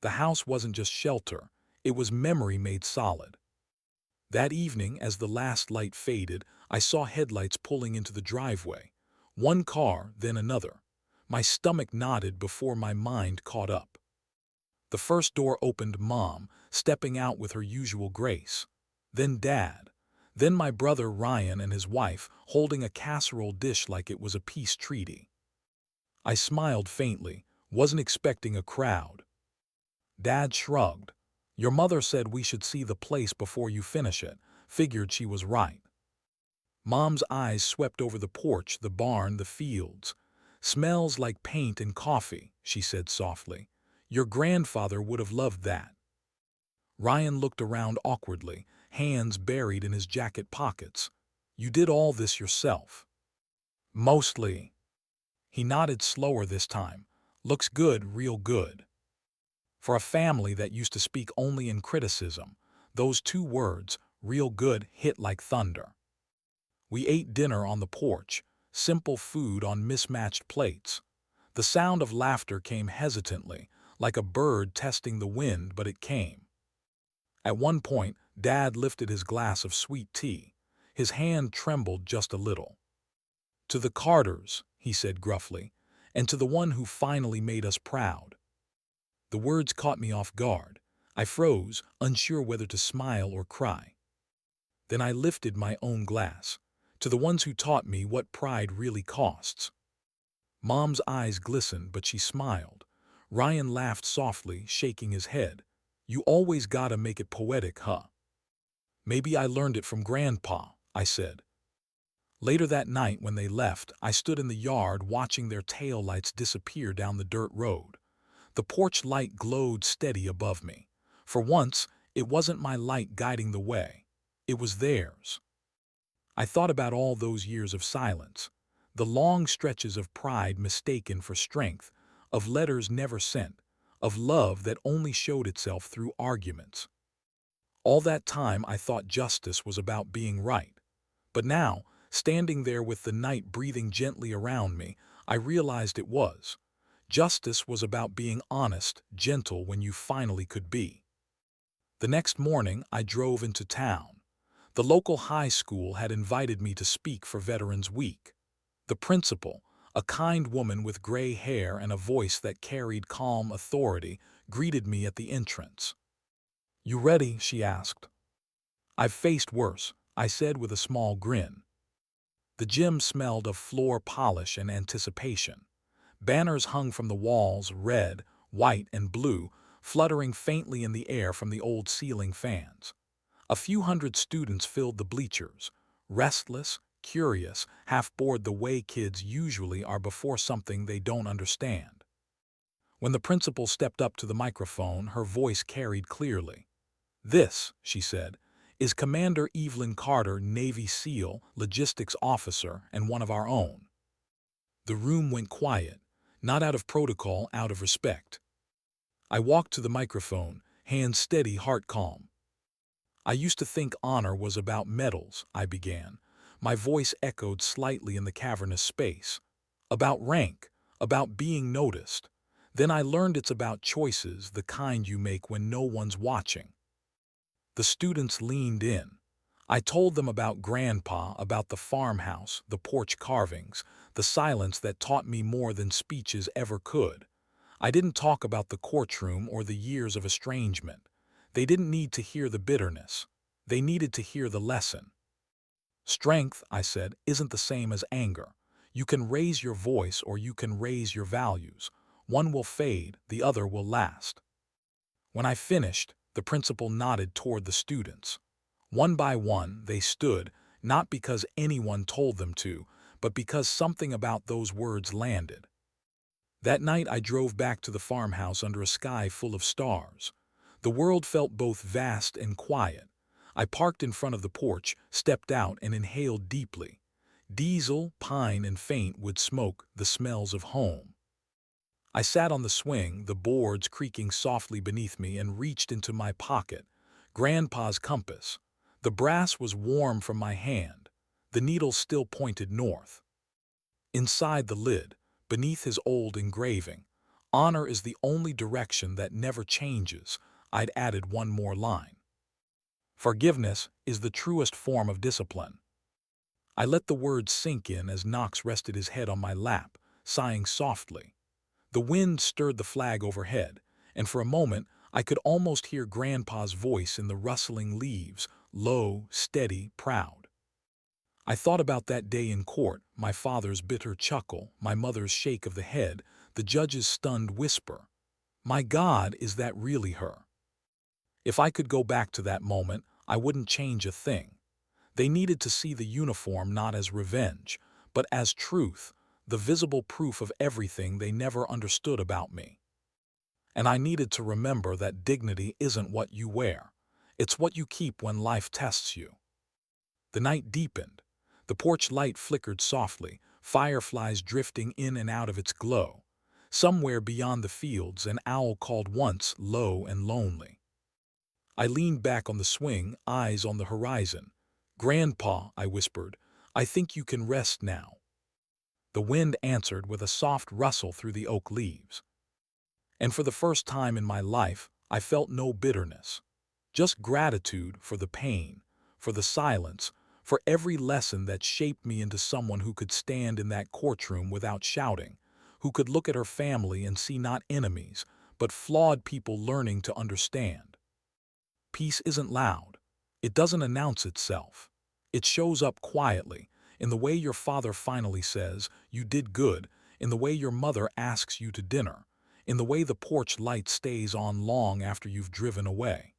The house wasn't just shelter, it was memory made solid. That evening, as the last light faded, I saw headlights pulling into the driveway. One car, then another. My stomach knotted before my mind caught up. The first door opened, Mom, stepping out with her usual grace. Then Dad. Then my brother Ryan and his wife, holding a casserole dish like it was a peace treaty. I smiled faintly, wasn't expecting a crowd. Dad shrugged. Your mother said we should see the place before you finish it. Figured she was right. Mom's eyes swept over the porch, the barn, the fields. Smells like paint and coffee, she said softly. Your grandfather would have loved that. Ryan looked around awkwardly, hands buried in his jacket pockets. You did all this yourself. Mostly. He nodded slower this time. Looks good, real good. For a family that used to speak only in criticism, those two words, real good, hit like thunder. We ate dinner on the porch, simple food on mismatched plates. The sound of laughter came hesitantly, like a bird testing the wind, but it came. At one point, Dad lifted his glass of sweet tea. His hand trembled just a little. To the Carters, he said gruffly, and to the one who finally made us proud. The words caught me off guard. I froze, unsure whether to smile or cry. Then I lifted my own glass. To the ones who taught me what pride really costs. Mom's eyes glistened, but she smiled. Ryan laughed softly, shaking his head. You always gotta make it poetic, huh? Maybe I learned it from Grandpa, I said. Later that night when they left, I stood in the yard watching their taillights disappear down the dirt road. The porch light glowed steady above me. For once, it wasn't my light guiding the way. It was theirs. I thought about all those years of silence, the long stretches of pride mistaken for strength, of letters never sent, of love that only showed itself through arguments. All that time I thought justice was about being right. But now, standing there with the night breathing gently around me, I realized it was. Justice was about being honest, gentle when you finally could be. The next morning, I drove into town. The local high school had invited me to speak for Veterans Week. The principal, a kind woman with gray hair and a voice that carried calm authority, greeted me at the entrance. You ready? She asked. I've faced worse, I said with a small grin. The gym smelled of floor polish and anticipation. Banners hung from the walls, red, white, and blue, fluttering faintly in the air from the old ceiling fans. A few hundred students filled the bleachers, restless, curious, half bored the way kids usually are before something they don't understand. When the principal stepped up to the microphone, her voice carried clearly. This, she said, is Commander Evelyn Carter, Navy SEAL, logistics officer, and one of our own. The room went quiet, not out of protocol, out of respect. I walked to the microphone, hands steady, heart calm. I used to think honor was about medals, I began. My voice echoed slightly in the cavernous space. About rank, about being noticed. Then I learned it's about choices, the kind you make when no one's watching. The students leaned in. I told them about Grandpa, about the farmhouse, the porch carvings, the silence that taught me more than speeches ever could. I didn't talk about the courtroom or the years of estrangement. They didn't need to hear the bitterness. They needed to hear the lesson. Strength, I said, isn't the same as anger. You can raise your voice or you can raise your values. One will fade, the other will last. When I finished, the principal nodded toward the students. One by one, they stood, not because anyone told them to, but because something about those words landed. That night I drove back to the farmhouse under a sky full of stars. The world felt both vast and quiet. I parked in front of the porch, stepped out, and inhaled deeply. Diesel, pine, and faint wood smoke, the smells of home. I sat on the swing, the boards creaking softly beneath me, and reached into my pocket. Grandpa's compass. The brass was warm from my hand. The needle still pointed north. Inside the lid, beneath his old engraving, honor is the only direction that never changes, I'd added one more line. Forgiveness is the truest form of discipline. I let the words sink in as Knox rested his head on my lap, sighing softly. The wind stirred the flag overhead, and for a moment I could almost hear Grandpa's voice in the rustling leaves, low, steady, proud. I thought about that day in court, my father's bitter chuckle, my mother's shake of the head, the judge's stunned whisper. My God, is that really her? If I could go back to that moment, I wouldn't change a thing. They needed to see the uniform not as revenge, but as truth, the visible proof of everything they never understood about me. And I needed to remember that dignity isn't what you wear. It's what you keep when life tests you. The night deepened. The porch light flickered softly, fireflies drifting in and out of its glow. Somewhere beyond the fields, an owl called once, low and lonely. I leaned back on the swing, eyes on the horizon. "Grandpa," I whispered, "I think you can rest now." The wind answered with a soft rustle through the oak leaves. And for the first time in my life, I felt no bitterness. Just gratitude for the pain, for the silence, for every lesson that shaped me into someone who could stand in that courtroom without shouting, who could look at her family and see not enemies, but flawed people learning to understand. Peace isn't loud. It doesn't announce itself. It shows up quietly, in the way your father finally says, "You did good," in the way your mother asks you to dinner, in the way the porch light stays on long after you've driven away.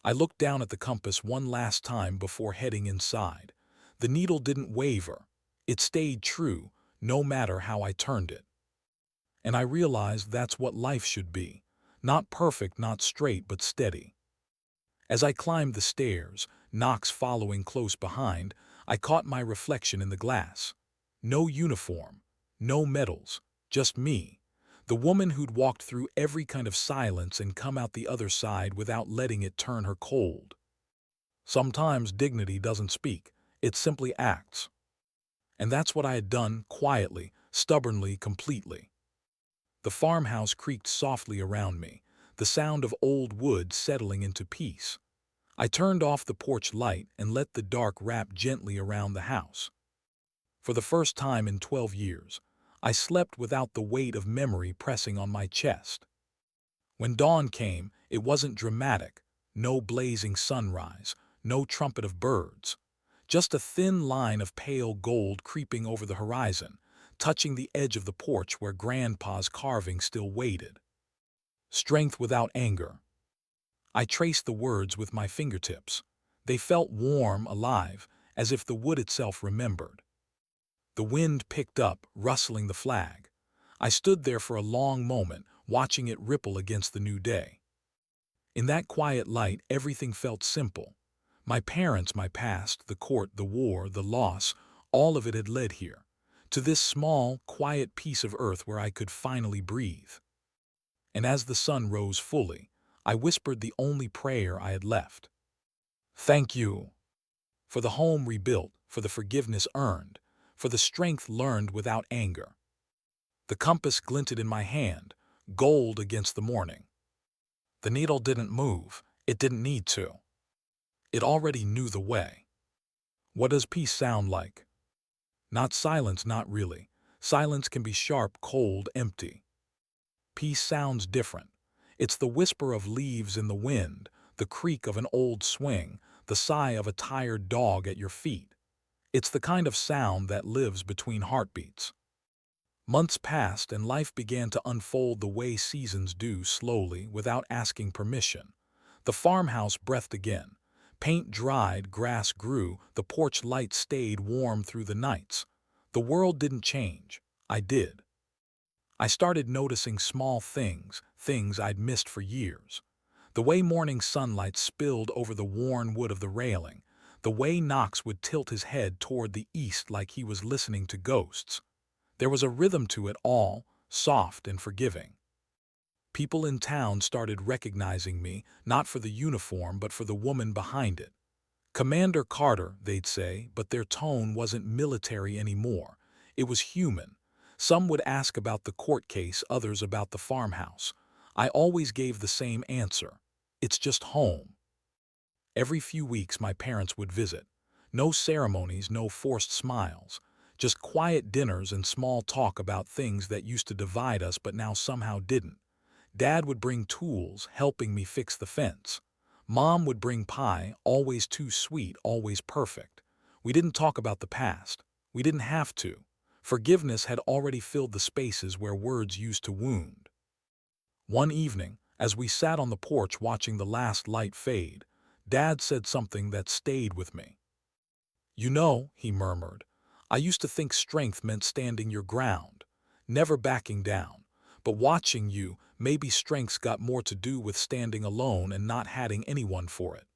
I looked down at the compass one last time before heading inside. The needle didn't waver. It stayed true, no matter how I turned it. And I realized that's what life should be. Not perfect, not straight, but steady. As I climbed the stairs, Knox following close behind, I caught my reflection in the glass. No uniform, no medals, just me. The woman who'd walked through every kind of silence and come out the other side without letting it turn her cold. Sometimes dignity doesn't speak, it simply acts. And that's what I had done, quietly, stubbornly, completely. The farmhouse creaked softly around me, the sound of old wood settling into peace. I turned off the porch light and let the dark wrap gently around the house. For the first time in 12 years, I slept without the weight of memory pressing on my chest. When dawn came, it wasn't dramatic, no blazing sunrise, no trumpet of birds. Just a thin line of pale gold creeping over the horizon, touching the edge of the porch where Grandpa's carving still waited. Strength without anger. I traced the words with my fingertips. They felt warm, alive, as if the wood itself remembered. The wind picked up, rustling the flag. I stood there for a long moment, watching it ripple against the new day. In that quiet light, everything felt simple. My parents, my past, the court, the war, the loss, all of it had led here, to this small, quiet piece of earth where I could finally breathe. And as the sun rose fully, I whispered the only prayer I had left. Thank you for the home rebuilt, for the forgiveness earned, for the strength learned without anger. The compass glinted in my hand, gold against the morning. The needle didn't move. It didn't need to. It already knew the way. What does peace sound like? Not silence, not really. Silence can be sharp, cold, empty. Peace sounds different. It's the whisper of leaves in the wind, the creak of an old swing, the sigh of a tired dog at your feet. It's the kind of sound that lives between heartbeats. Months passed and life began to unfold the way seasons do, slowly, without asking permission. The farmhouse breathed again. Paint dried, grass grew, the porch light stayed warm through the nights. The world didn't change. I did. I started noticing small things, things I'd missed for years. The way morning sunlight spilled over the worn wood of the railing, the way Knox would tilt his head toward the east like he was listening to ghosts. There was a rhythm to it all, soft and forgiving. People in town started recognizing me, not for the uniform but for the woman behind it. "Commander Carter," they'd say, but their tone wasn't military anymore. It was human. Some would ask about the court case, others about the farmhouse. I always gave the same answer. It's just home. Every few weeks my parents would visit. No ceremonies, no forced smiles. Just quiet dinners and small talk about things that used to divide us but now somehow didn't. Dad would bring tools, helping me fix the fence. Mom would bring pie, always too sweet, always perfect. We didn't talk about the past. We didn't have to. Forgiveness had already filled the spaces where words used to wound. One evening, as we sat on the porch watching the last light fade, Dad said something that stayed with me. "You know," he murmured, "I used to think strength meant standing your ground, never backing down. But watching you, maybe strength's got more to do with standing alone and not having anyone for it."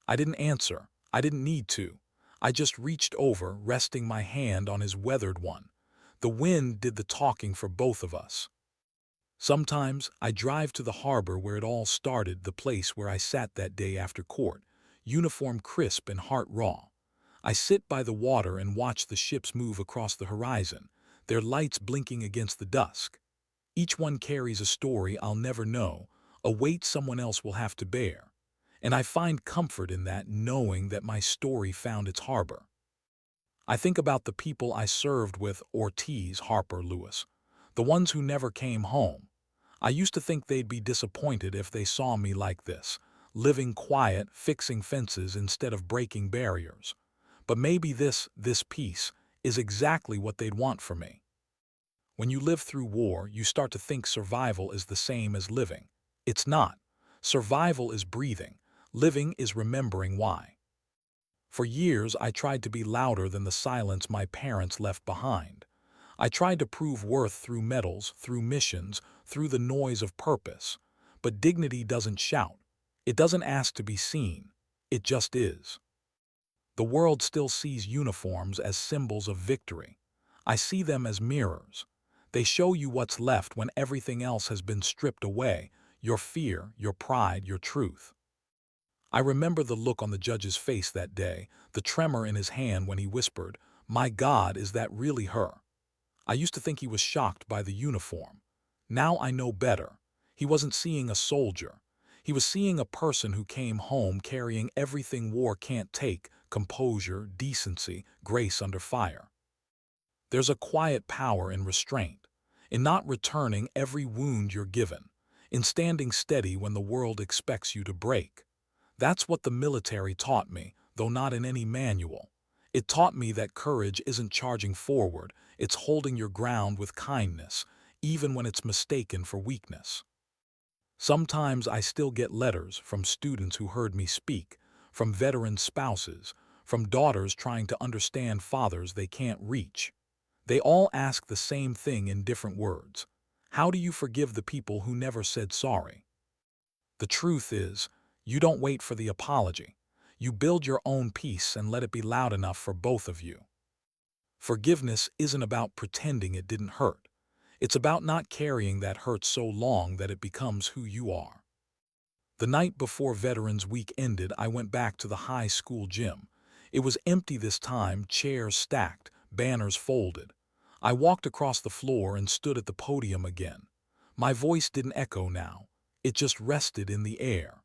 I didn't answer. I didn't need to. I just reached over, resting my hand on his weathered one. The wind did the talking for both of us. Sometimes I drive to the harbor where it all started, the place where I sat that day after court, uniform crisp and heart raw. I sit by the water and watch the ships move across the horizon, their lights blinking against the dusk. Each one carries a story I'll never know, a weight someone else will have to bear. And I find comfort in that, knowing that my story found its harbor. I think about the people I served with: Ortiz, Harper, Lewis, the ones who never came home. I used to think they'd be disappointed if they saw me like this, living quiet, fixing fences instead of breaking barriers. But maybe this peace is exactly what they'd want for me. When you live through war, you start to think survival is the same as living. It's not. Survival is breathing. Living is remembering why. For years, I tried to be louder than the silence my parents left behind. I tried to prove worth through medals, through missions, through the noise of purpose. But dignity doesn't shout. It doesn't ask to be seen. It just is. The world still sees uniforms as symbols of victory. I see them as mirrors. They show you what's left when everything else has been stripped away: your fear, your pride, your truth. I remember the look on the judge's face that day, the tremor in his hand when he whispered, "My God, is that really her?" I used to think he was shocked by the uniform. Now I know better. He wasn't seeing a soldier. He was seeing a person who came home carrying everything war can't take: composure, decency, grace under fire. There's a quiet power in restraint, in not returning every wound you're given, in standing steady when the world expects you to break. That's what the military taught me, though not in any manual. It taught me that courage isn't charging forward, it's holding your ground with kindness, even when it's mistaken for weakness. Sometimes I still get letters from students who heard me speak, from veteran spouses, from daughters trying to understand fathers they can't reach. They all ask the same thing in different words. How do you forgive the people who never said sorry? The truth is, you don't wait for the apology. You build your own peace and let it be loud enough for both of you. Forgiveness isn't about pretending it didn't hurt. It's about not carrying that hurt so long that it becomes who you are. The night before Veterans Week ended, I went back to the high school gym. It was empty this time, chairs stacked, banners folded. I walked across the floor and stood at the podium again. My voice didn't echo now. It just rested in the air.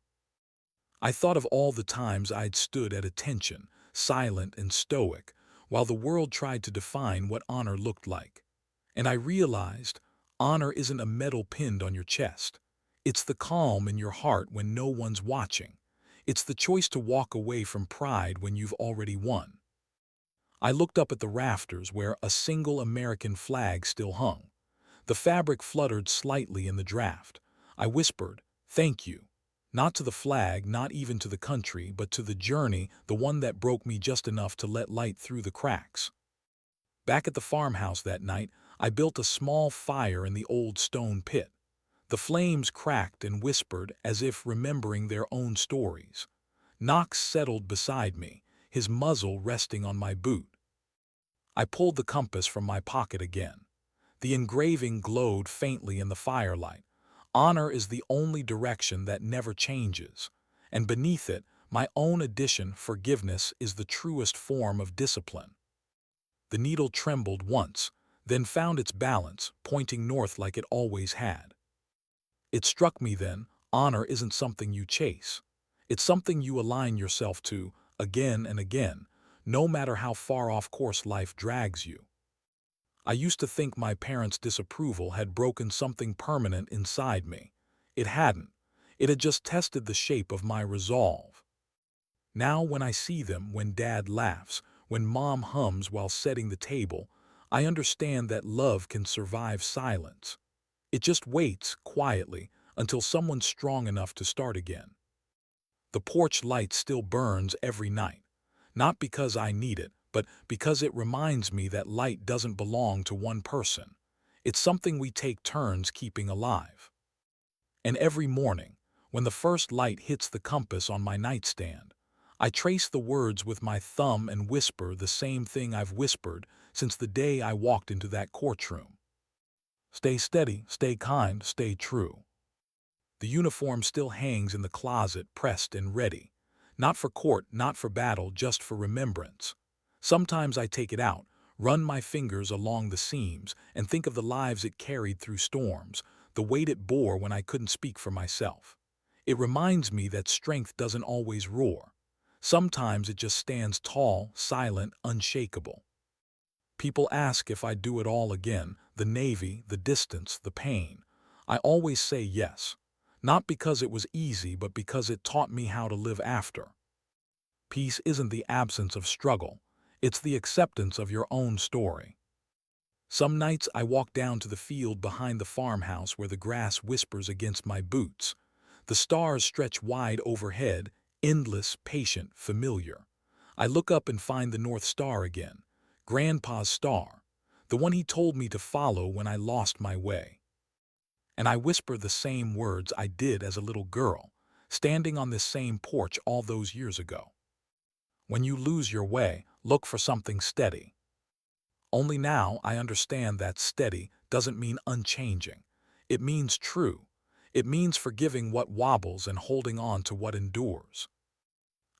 I thought of all the times I'd stood at attention, silent and stoic, while the world tried to define what honor looked like. And I realized, honor isn't a medal pinned on your chest. It's the calm in your heart when no one's watching. It's the choice to walk away from pride when you've already won. I looked up at the rafters where a single American flag still hung. The fabric fluttered slightly in the draft. I whispered, "Thank you." Not to the flag, not even to the country, but to the journey, the one that broke me just enough to let light through the cracks. Back at the farmhouse that night, I built a small fire in the old stone pit. The flames cracked and whispered as if remembering their own stories. Knox settled beside me, his muzzle resting on my boot. I pulled the compass from my pocket again. The engraving glowed faintly in the firelight. Honor is the only direction that never changes. And beneath it, my own addition: forgiveness is the truest form of discipline. The needle trembled once, then found its balance, pointing north like it always had. It struck me then, honor isn't something you chase. It's something you align yourself to again and again, no matter how far off course life drags you. I used to think my parents' disapproval had broken something permanent inside me. It hadn't. It had just tested the shape of my resolve. Now when I see them, when Dad laughs, when Mom hums while setting the table, I understand that love can survive silence. It just waits, quietly, until someone's strong enough to start again. The porch light still burns every night, not because I need it, but because it reminds me that light doesn't belong to one person. It's something we take turns keeping alive. And every morning, when the first light hits the compass on my nightstand, I trace the words with my thumb and whisper the same thing I've whispered since the day I walked into that courtroom. Stay steady, stay kind, stay true. The uniform still hangs in the closet, pressed and ready. Not for court, not for battle, just for remembrance. Sometimes I take it out, run my fingers along the seams, and think of the lives it carried through storms, the weight it bore when I couldn't speak for myself. It reminds me that strength doesn't always roar. Sometimes it just stands tall, silent, unshakable. People ask if I'd do it all again, the Navy, the distance, the pain. I always say yes. Not because it was easy, but because it taught me how to live after. Peace isn't the absence of struggle. It's the acceptance of your own story. Some nights I walk down to the field behind the farmhouse where the grass whispers against my boots. The stars stretch wide overhead, endless, patient, familiar. I look up and find the North Star again, Grandpa's star, the one he told me to follow when I lost my way. And I whisper the same words I did as a little girl, standing on this same porch all those years ago. When you lose your way, look for something steady. Only now I understand that steady doesn't mean unchanging. It means true. It means forgiving what wobbles and holding on to what endures.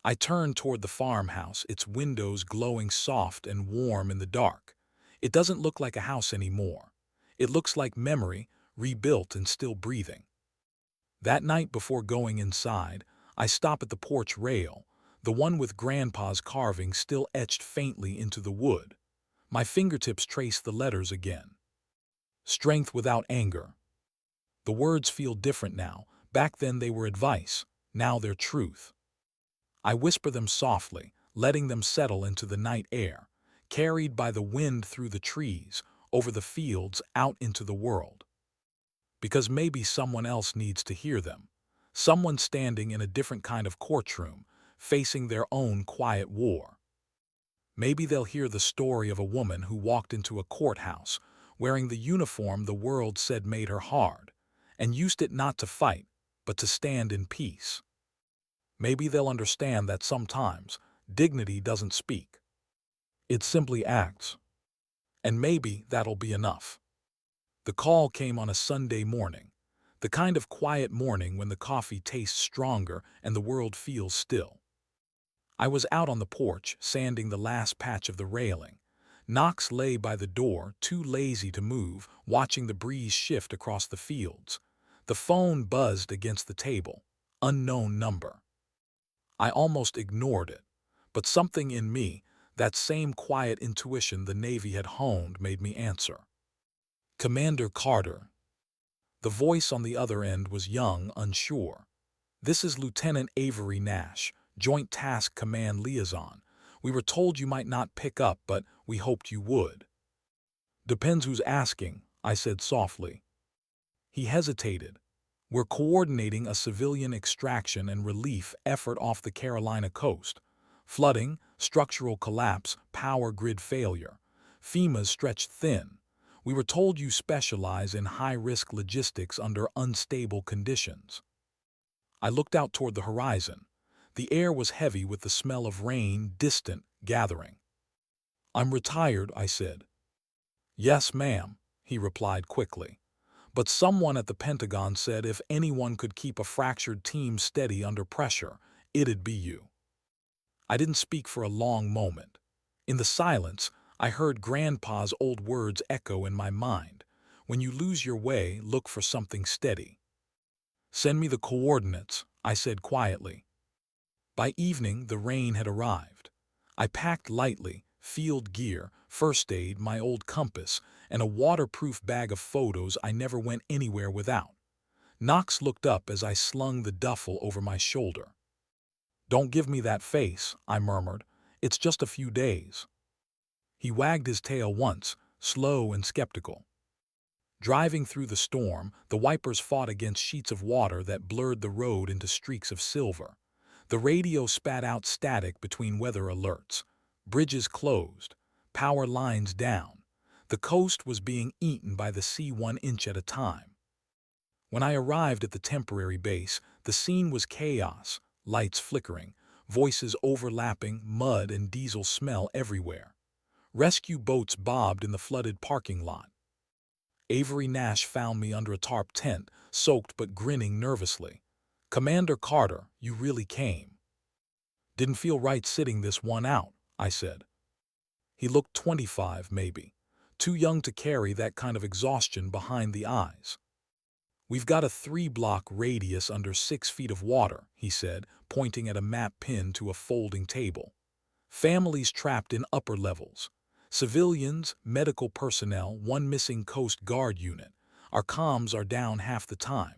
I turn toward the farmhouse, its windows glowing soft and warm in the dark. It doesn't look like a house anymore. It looks like memory, rebuilt and still breathing. That night before going inside, I stop at the porch rail, the one with Grandpa's carving still etched faintly into the wood. My fingertips trace the letters again. Strength without anger. The words feel different now. Back then they were advice. Now they're truth. I whisper them softly, letting them settle into the night air, carried by the wind through the trees, over the fields, out into the world. Because maybe someone else needs to hear them. Someone standing in a different kind of courtroom, facing their own quiet war. Maybe they'll hear the story of a woman who walked into a courthouse, wearing the uniform the world said made her hard, and used it not to fight, but to stand in peace. Maybe they'll understand that sometimes dignity doesn't speak. It simply acts. And maybe that'll be enough. The call came on a Sunday morning, the kind of quiet morning when the coffee tastes stronger and the world feels still. I was out on the porch, sanding the last patch of the railing. Knox lay by the door, too lazy to move, watching the breeze shift across the fields. The phone buzzed against the table. Unknown number. I almost ignored it, but something in me, that same quiet intuition the Navy had honed, made me answer. Commander Carter. The voice on the other end was young, unsure. This is Lieutenant Avery Nash, Joint Task Command Liaison. We were told you might not pick up, but we hoped you would. Depends who's asking, I said softly. He hesitated. We're coordinating a civilian extraction and relief effort off the Carolina coast. Flooding, structural collapse, power grid failure. FEMA's stretched thin. We were told you specialize in high-risk logistics under unstable conditions. I looked out toward the horizon. The air was heavy with the smell of rain, distant, gathering. I'm retired, I said. Yes, ma'am, he replied quickly. But someone at the Pentagon said if anyone could keep a fractured team steady under pressure, it'd be you. I didn't speak for a long moment. In the silence, I heard Grandpa's old words echo in my mind. When you lose your way, look for something steady. Send me the coordinates, I said quietly. By evening, the rain had arrived. I packed lightly, field gear, first aid, my old compass, and a waterproof bag of photos I never went anywhere without. Knox looked up as I slung the duffel over my shoulder. "Don't give me that face," I murmured. "It's just a few days." He wagged his tail once, slow and skeptical. Driving through the storm, the wipers fought against sheets of water that blurred the road into streaks of silver. The radio spat out static between weather alerts. Bridges closed. Power lines down. The coast was being eaten by the sea 1 inch at a time. When I arrived at the temporary base, the scene was chaos, lights flickering, voices overlapping, mud and diesel smell everywhere. Rescue boats bobbed in the flooded parking lot. Avery Nash found me under a tarp tent, soaked but grinning nervously. "Commander Carter, you really came." "Didn't feel right sitting this one out," I said. He looked 25, maybe. Too young to carry that kind of exhaustion behind the eyes. "We've got a 3-block radius under 6 feet of water," he said, pointing at a map pinned to a folding table. "Families trapped in upper levels. Civilians, medical personnel, one missing Coast Guard unit. Our comms are down half the time.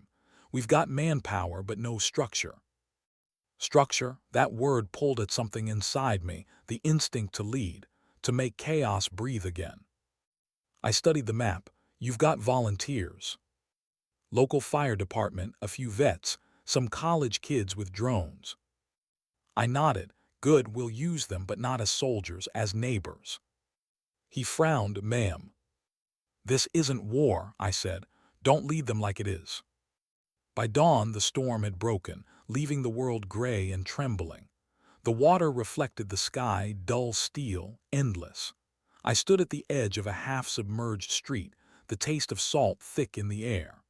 We've got manpower but no structure." Structure, that word pulled at something inside me, the instinct to lead, to make chaos breathe again. I studied the map. "You've got volunteers. Local fire department, a few vets, some college kids with drones." I nodded. "Good, we'll use them, but not as soldiers, as neighbors." He frowned. "Ma'am, this isn't war," I said. "Don't lead them like it is." By dawn, the storm had broken, leaving the world gray and trembling. The water reflected the sky, dull steel, endless. I stood at the edge of a half-submerged street, the taste of salt thick in the air.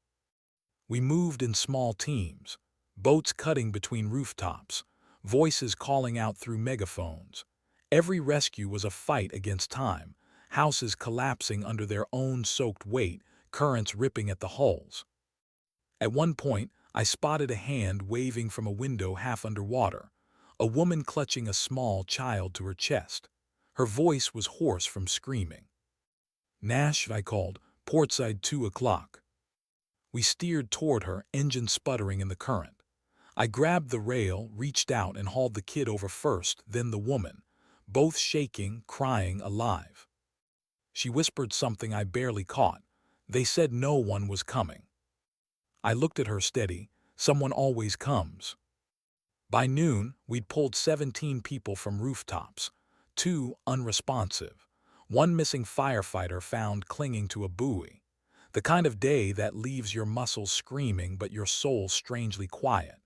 We moved in small teams, boats cutting between rooftops, voices calling out through megaphones. Every rescue was a fight against time, houses collapsing under their own soaked weight, currents ripping at the hulls. At one point, I spotted a hand waving from a window half underwater, a woman clutching a small child to her chest. Her voice was hoarse from screaming. "Nash," I called, "portside 2 o'clock." We steered toward her, engine sputtering in the current. I grabbed the rail, reached out and hauled the kid over first, then the woman, both shaking, crying, alive. She whispered something I barely caught. They said no one was coming. I looked at her steady. "Someone always comes." By noon, we'd pulled 17 people from rooftops, 2 unresponsive, 1 missing firefighter found clinging to a buoy. The kind of day that leaves your muscles screaming but your soul strangely quiet.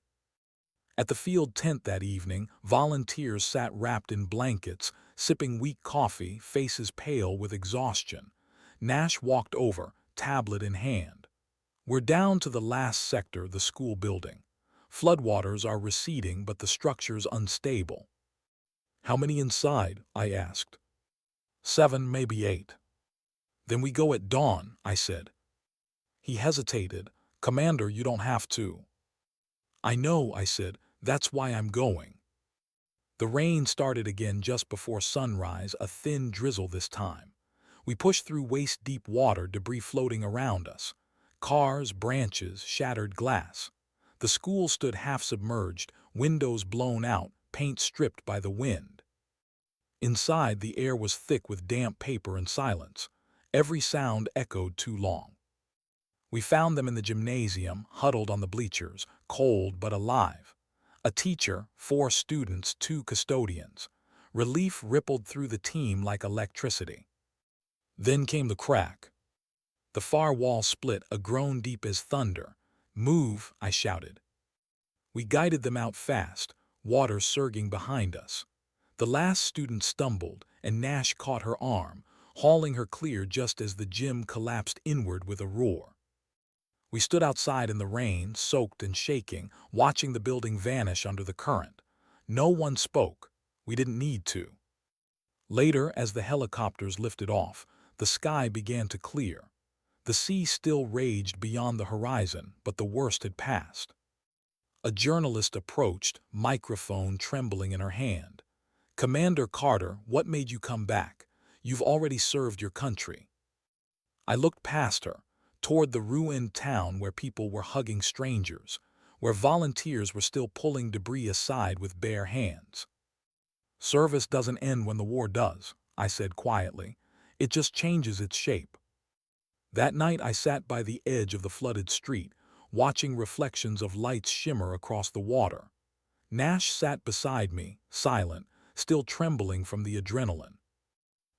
At the field tent that evening, volunteers sat wrapped in blankets, sipping weak coffee, faces pale with exhaustion. Nash walked over, tablet in hand. "We're down to the last sector, the school building. Floodwaters are receding, but the structure's unstable." "How many inside?" I asked. 7, maybe 8. "Then we go at dawn," I said. He hesitated. "Commander, you don't have to." "I know," I said. "That's why I'm going." The rain started again just before sunrise, a thin drizzle this time. We pushed through waist-deep water, debris floating around us. Cars, branches, shattered glass. The school stood half-submerged, windows blown out, paint stripped by the wind. Inside, the air was thick with damp paper and silence. Every sound echoed too long. We found them in the gymnasium, huddled on the bleachers, cold but alive. A teacher, 4 students, 2 custodians. Relief rippled through the team like electricity. Then came the crack. The far wall split, a groan deep as thunder. "Move," I shouted. We guided them out fast, water surging behind us. The last student stumbled, and Nash caught her arm, hauling her clear just as the gym collapsed inward with a roar. We stood outside in the rain, soaked and shaking, watching the building vanish under the current. No one spoke. We didn't need to. Later, as the helicopters lifted off, the sky began to clear. The sea still raged beyond the horizon, but the worst had passed. A journalist approached, microphone trembling in her hand. "Commander Carter, what made you come back? You've already served your country." I looked past her, toward the ruined town where people were hugging strangers, where volunteers were still pulling debris aside with bare hands. "Service doesn't end when the war does," I said quietly. "It just changes its shape." That night I sat by the edge of the flooded street, watching reflections of lights shimmer across the water. Nash sat beside me, silent, still trembling from the adrenaline.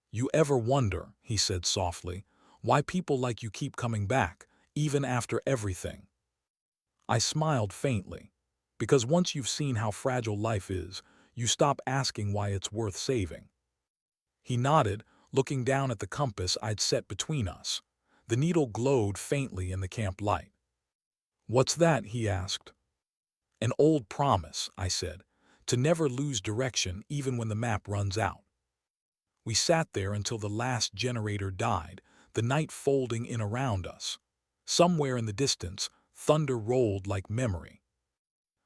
"You ever wonder," he said softly, "why people like you keep coming back, even after everything?" I smiled faintly. Because once you've seen how fragile life is, you stop asking why it's worth saving. He nodded, looking down at the compass I'd set between us. The needle glowed faintly in the camp light. "What's that?" he asked. "An old promise," I said, "to never lose direction even when the map runs out." We sat there until the last generator died, the night folding in around us. Somewhere in the distance, thunder rolled like memory.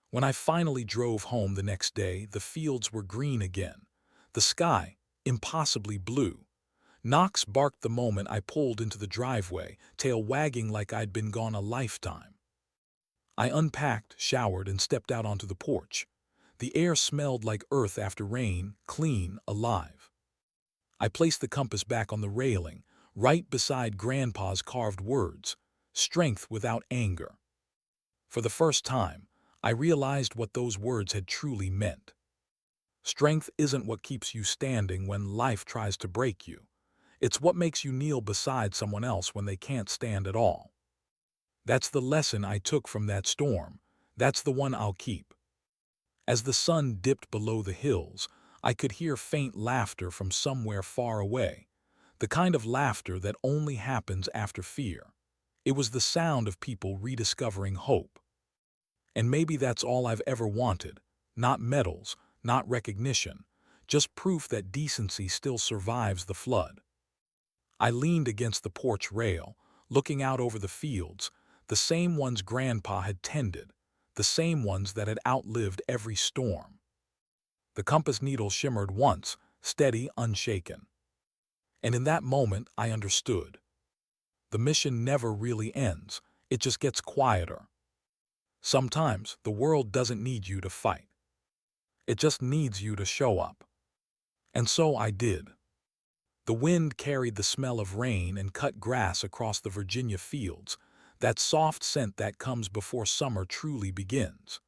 When I finally drove home the next day, the fields were green again. The sky, impossibly blue. Knox barked the moment I pulled into the driveway, tail wagging like I'd been gone a lifetime. I unpacked, showered, and stepped out onto the porch. The air smelled like earth after rain, clean, alive. I placed the compass back on the railing, right beside Grandpa's carved words, "Strength without anger." For the first time, I realized what those words had truly meant. Strength isn't what keeps you standing when life tries to break you. It's what makes you kneel beside someone else when they can't stand at all. That's the lesson I took from that storm. That's the one I'll keep. As the sun dipped below the hills, I could hear faint laughter from somewhere far away, the kind of laughter that only happens after fear. It was the sound of people rediscovering hope. And maybe that's all I've ever wanted. Not medals, not recognition, just proof that decency still survives the flood. I leaned against the porch rail, looking out over the fields, the same ones Grandpa had tended, the same ones that had outlived every storm. The compass needle shimmered once, steady, unshaken. And in that moment, I understood. The mission never really ends, it just gets quieter. Sometimes the world doesn't need you to fight. It just needs you to show up. And so I did. The wind carried the smell of rain and cut grass across the Virginia fields, that soft scent that comes before summer truly begins.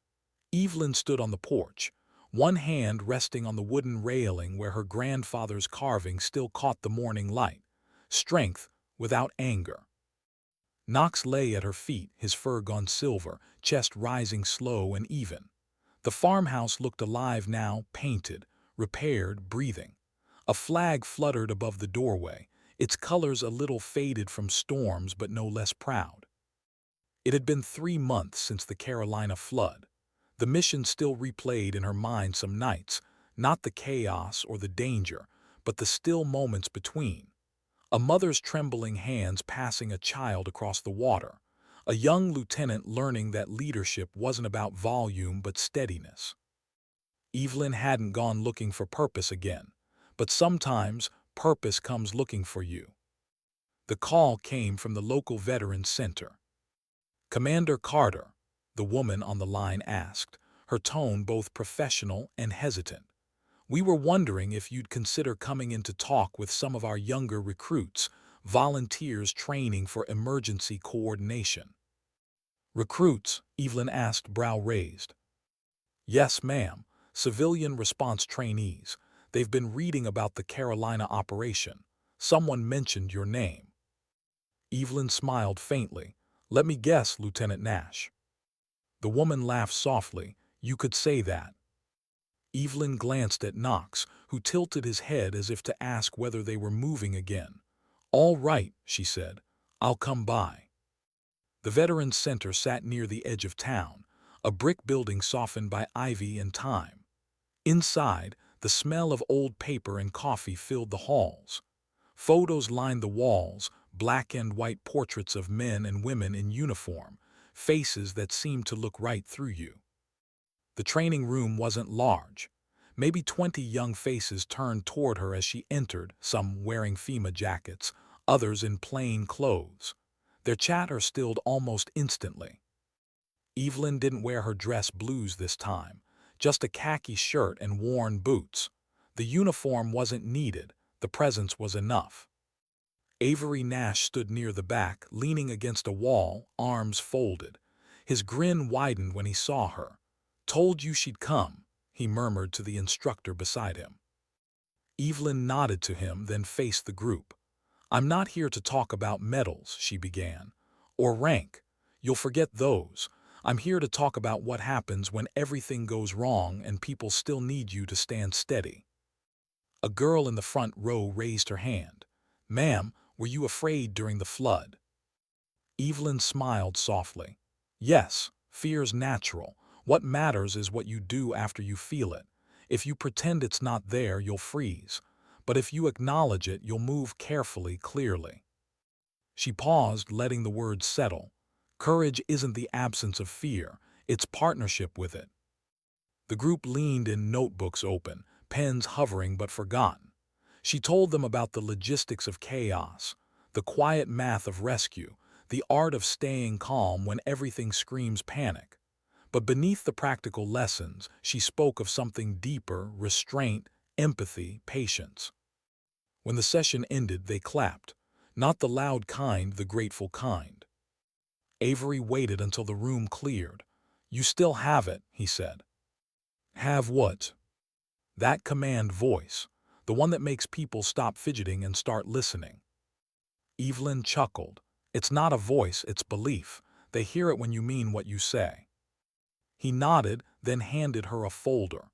Evelyn stood on the porch, one hand resting on the wooden railing where her grandfather's carving still caught the morning light. Strength without anger. Knox lay at her feet, his fur gone silver, chest rising slow and even. The farmhouse looked alive now, painted, repaired, breathing. A flag fluttered above the doorway, its colors a little faded from storms but no less proud. It had been 3 months since the Carolina flood. The mission still replayed in her mind some nights, not the chaos or the danger, but the still moments between. A mother's trembling hands passing a child across the water. A young lieutenant learning that leadership wasn't about volume but steadiness. Evelyn hadn't gone looking for purpose again, but sometimes purpose comes looking for you. The call came from the local Veterans Center. "Commander Carter," the woman on the line asked, her tone both professional and hesitant. "We were wondering if you'd consider coming in to talk with some of our younger recruits, volunteers training for emergency coordination." "Recruits?" Evelyn asked, brow raised. "Yes, ma'am. Civilian response trainees. They've been reading about the Carolina operation. Someone mentioned your name." Evelyn smiled faintly. "Let me guess, Lieutenant Nash." The woman laughed softly. "You could say that." Evelyn glanced at Knox, who tilted his head as if to ask whether they were moving again. "All right," she said. "I'll come by." The Veterans Center sat near the edge of town, a brick building softened by ivy and time. Inside, the smell of old paper and coffee filled the halls. Photos lined the walls, black and white portraits of men and women in uniform, faces that seemed to look right through you. The training room wasn't large. Maybe 20 young faces turned toward her as she entered, some wearing FEMA jackets, others in plain clothes. Their chatter stilled almost instantly. Evelyn didn't wear her dress blues this time, just a khaki shirt and worn boots. The uniform wasn't needed, the presence was enough. Avery Nash stood near the back, leaning against a wall, arms folded. His grin widened when he saw her. "Told you she'd come," he murmured to the instructor beside him. Evelyn nodded to him, then faced the group. "I'm not here to talk about medals," she began. "Or rank. You'll forget those. I'm here to talk about what happens when everything goes wrong and people still need you to stand steady." A girl in the front row raised her hand. "Ma'am, were you afraid during the flood?" Evelyn smiled softly. "Yes, fear's natural. What matters is what you do after you feel it. If you pretend it's not there, you'll freeze. But if you acknowledge it, you'll move carefully, clearly." She paused, letting the words settle. Courage isn't the absence of fear, it's partnership with it. The group leaned in, notebooks open, pens hovering but forgotten. She told them about the logistics of chaos, the quiet math of rescue, the art of staying calm when everything screams panic. But beneath the practical lessons, she spoke of something deeper: restraint, empathy, patience. When the session ended, they clapped. Not the loud kind, the grateful kind. Avery waited until the room cleared. "You still have it," he said. "Have what?" "That command voice, the one that makes people stop fidgeting and start listening." Evelyn chuckled. "It's not a voice, it's belief. They hear it when you mean what you say." He nodded, then handed her a folder.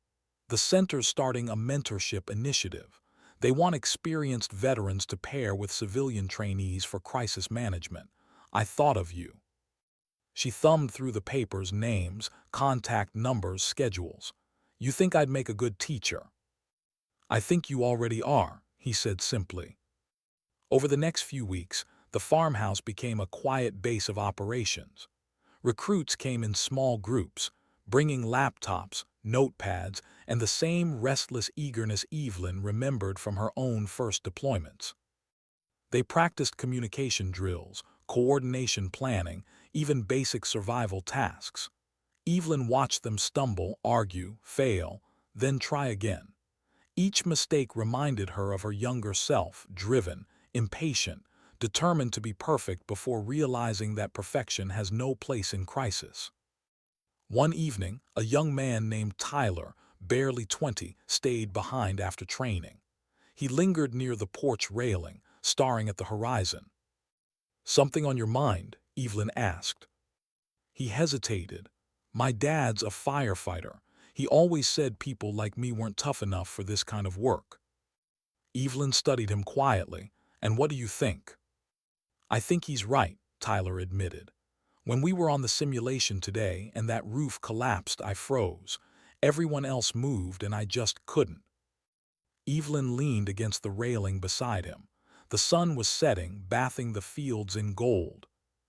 "The center's starting a mentorship initiative. They want experienced veterans to pair with civilian trainees for crisis management. I thought of you." She thumbed through the papers: names, contact numbers, schedules. "You think I'd make a good teacher?" "I think you already are," he said simply. Over the next few weeks, the farmhouse became a quiet base of operations. Recruits came in small groups, bringing laptops, notepads, and the same restless eagerness Evelyn remembered from her own first deployments. They practiced communication drills, coordination planning, even basic survival tasks. Evelyn watched them stumble, argue, fail, then try again. Each mistake reminded her of her younger self, driven, impatient, determined to be perfect before realizing that perfection has no place in crisis. One evening, a young man named Tyler, barely 20, stayed behind after training. He lingered near the porch railing, staring at the horizon. "Something on your mind?" Evelyn asked. He hesitated. "My dad's a firefighter. He always said people like me weren't tough enough for this kind of work." Evelyn studied him quietly. "And what do you think?" "I think he's right," Tyler admitted. "When we were on the simulation today and that roof collapsed, I froze. Everyone else moved and I just couldn't." Evelyn leaned against the railing beside him. The sun was setting, bathing the fields in gold.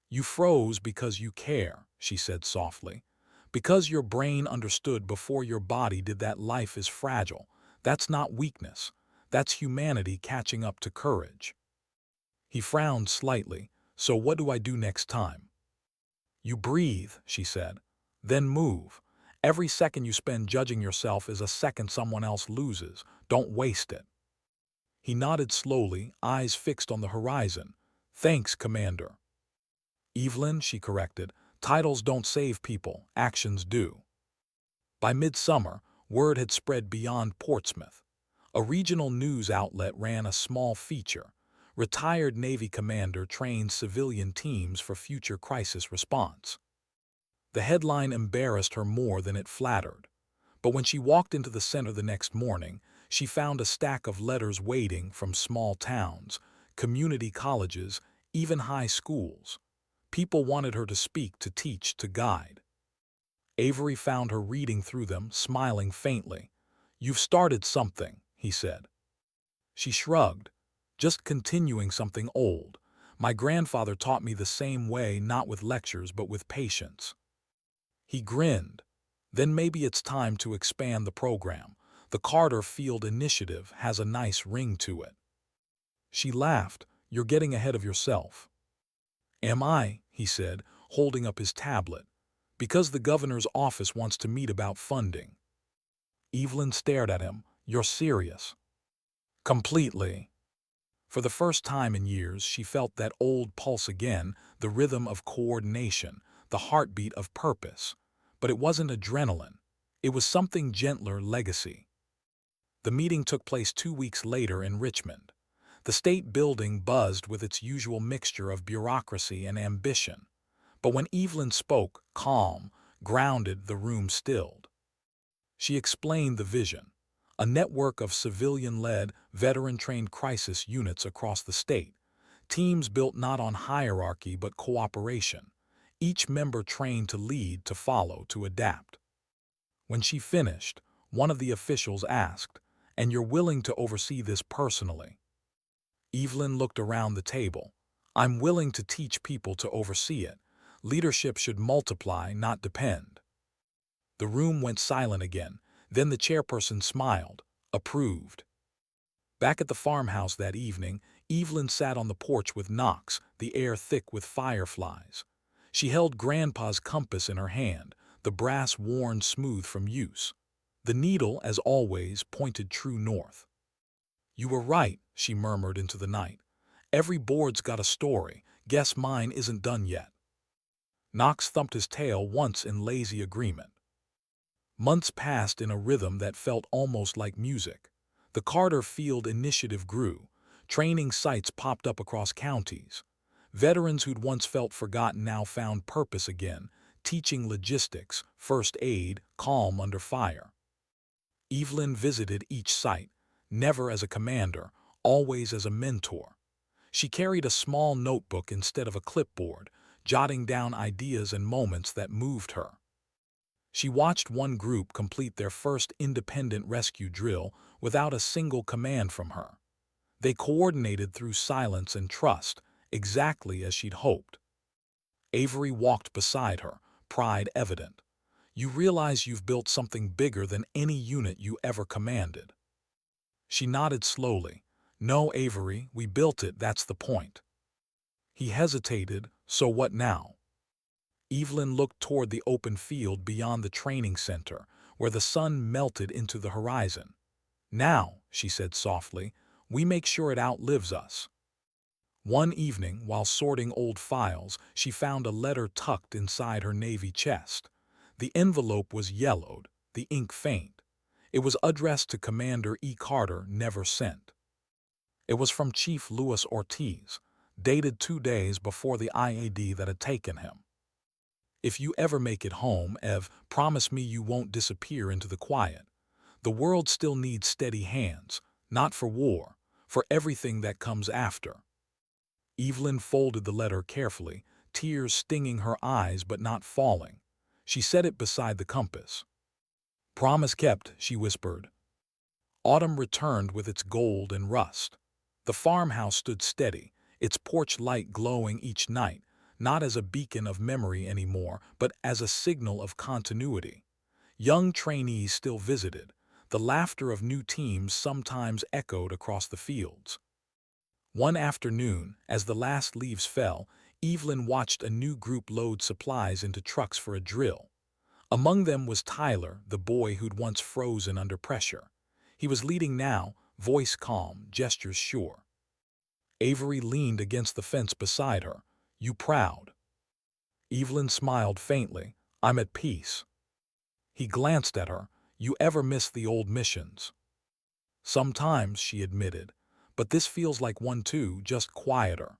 "You froze because you care," she said softly. "Because your brain understood before your body did that life is fragile. That's not weakness. That's humanity catching up to courage." He frowned slightly. "So what do I do next time?" "You breathe," she said. "Then move. Every second you spend judging yourself is a second someone else loses. Don't waste it." He nodded slowly, eyes fixed on the horizon. "Thanks, Commander." "Evelyn," she corrected, "titles don't save people, actions do." By midsummer, word had spread beyond Portsmouth. A regional news outlet ran a small feature. Retired Navy commander trains civilian teams for future crisis response. The headline embarrassed her more than it flattered. But when she walked into the center the next morning, she found a stack of letters waiting from small towns, community colleges, even high schools. People wanted her to speak, to teach, to guide. Avery found her reading through them, smiling faintly. "You've started something," he said. She shrugged. "Just continuing something old. My grandfather taught me the same way, not with lectures but with patience." He grinned. Then maybe it's time to expand the program. The Carter Field Initiative has a nice ring to it." She laughed. "You're getting ahead of yourself." "Am I?" he said, holding up his tablet. "Because the governor's office wants to meet about funding." Evelyn stared at him. "You're serious?" "Completely." For the first time in years, she felt that old pulse again, the rhythm of coordination, the heartbeat of purpose. But it wasn't adrenaline. It was something gentler: legacy. The meeting took place 2 weeks later in Richmond. The state building buzzed with its usual mixture of bureaucracy and ambition. But when Evelyn spoke, calm, grounded, the room stilled. She explained the vision: a network of civilian-led, veteran-trained crisis units across the state, teams built not on hierarchy but cooperation, each member trained to lead, to follow, to adapt. When she finished, one of the officials asked, "And you're willing to oversee this personally?" Evelyn looked around the table. "I'm willing to teach people to oversee it. Leadership should multiply, not depend." The room went silent again. Then the chairperson smiled, approved. Back at the farmhouse that evening, Evelyn sat on the porch with Knox, the air thick with fireflies. She held Grandpa's compass in her hand, the brass worn smooth from use. The needle, as always, pointed true north. "You were right," she murmured into the night. "Every board's got a story. Guess mine isn't done yet." Knox thumped his tail once in lazy agreement. Months passed in a rhythm that felt almost like music. The Carter Field Initiative grew. Training sites popped up across counties. Veterans who'd once felt forgotten now found purpose again, teaching logistics, first aid, calm under fire. Evelyn visited each site, never as a commander, always as a mentor. She carried a small notebook instead of a clipboard, jotting down ideas and moments that moved her. She watched one group complete their first independent rescue drill without a single command from her. They coordinated through silence and trust, exactly as she'd hoped. Avery walked beside her, pride evident. "You realize you've built something bigger than any unit you ever commanded." She nodded slowly. "No, Avery, we built it, that's the point." He hesitated. "So what now?" Evelyn looked toward the open field beyond the training center, where the sun melted into the horizon. "Now," she said softly, "we make sure it outlives us." One evening, while sorting old files, she found a letter tucked inside her navy chest. The envelope was yellowed, the ink faint. It was addressed to Commander E. Carter, never sent. It was from Chief Louis Ortiz, dated 2 days before the IAD that had taken him. "If you ever make it home, Ev, promise me you won't disappear into the quiet. The world still needs steady hands, not for war, for everything that comes after." Evelyn folded the letter carefully, tears stinging her eyes but not falling. She set it beside the compass. "Promise kept," she whispered. Autumn returned with its gold and rust. The farmhouse stood steady, its porch light glowing each night, not as a beacon of memory anymore, but as a signal of continuity. Young trainees still visited. The laughter of new teams sometimes echoed across the fields. One afternoon, as the last leaves fell, Evelyn watched a new group load supplies into trucks for a drill. Among them was Tyler, the boy who'd once frozen under pressure. He was leading now, voice calm, gestures sure. Avery leaned against the fence beside her. "You proud?" Evelyn smiled faintly. "I'm at peace." He glanced at her. "You ever miss the old missions?" "Sometimes," she admitted, "but this feels like one too, just quieter."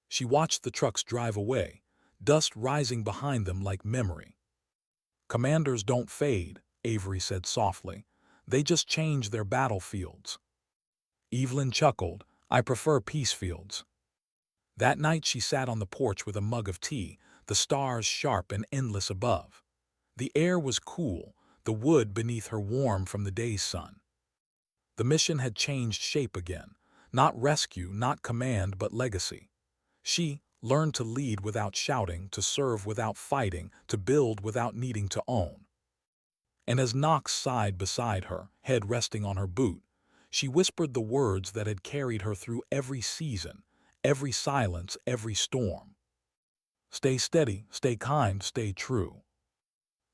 She watched the trucks drive away, dust rising behind them like memory. "Commanders don't fade," Avery said softly. "They just change their battlefields." Evelyn chuckled. "I prefer peace fields." That night she sat on the porch with a mug of tea, the stars sharp and endless above. The air was cool, the wood beneath her warm from the day's sun. The mission had changed shape again. Not rescue, not command, but legacy. She learned to lead without shouting, to serve without fighting, to build without needing to own. and as Knox sighed beside her, head resting on her boot, she whispered the words that had carried her through every season, every silence, every storm. Stay steady, stay kind, stay true.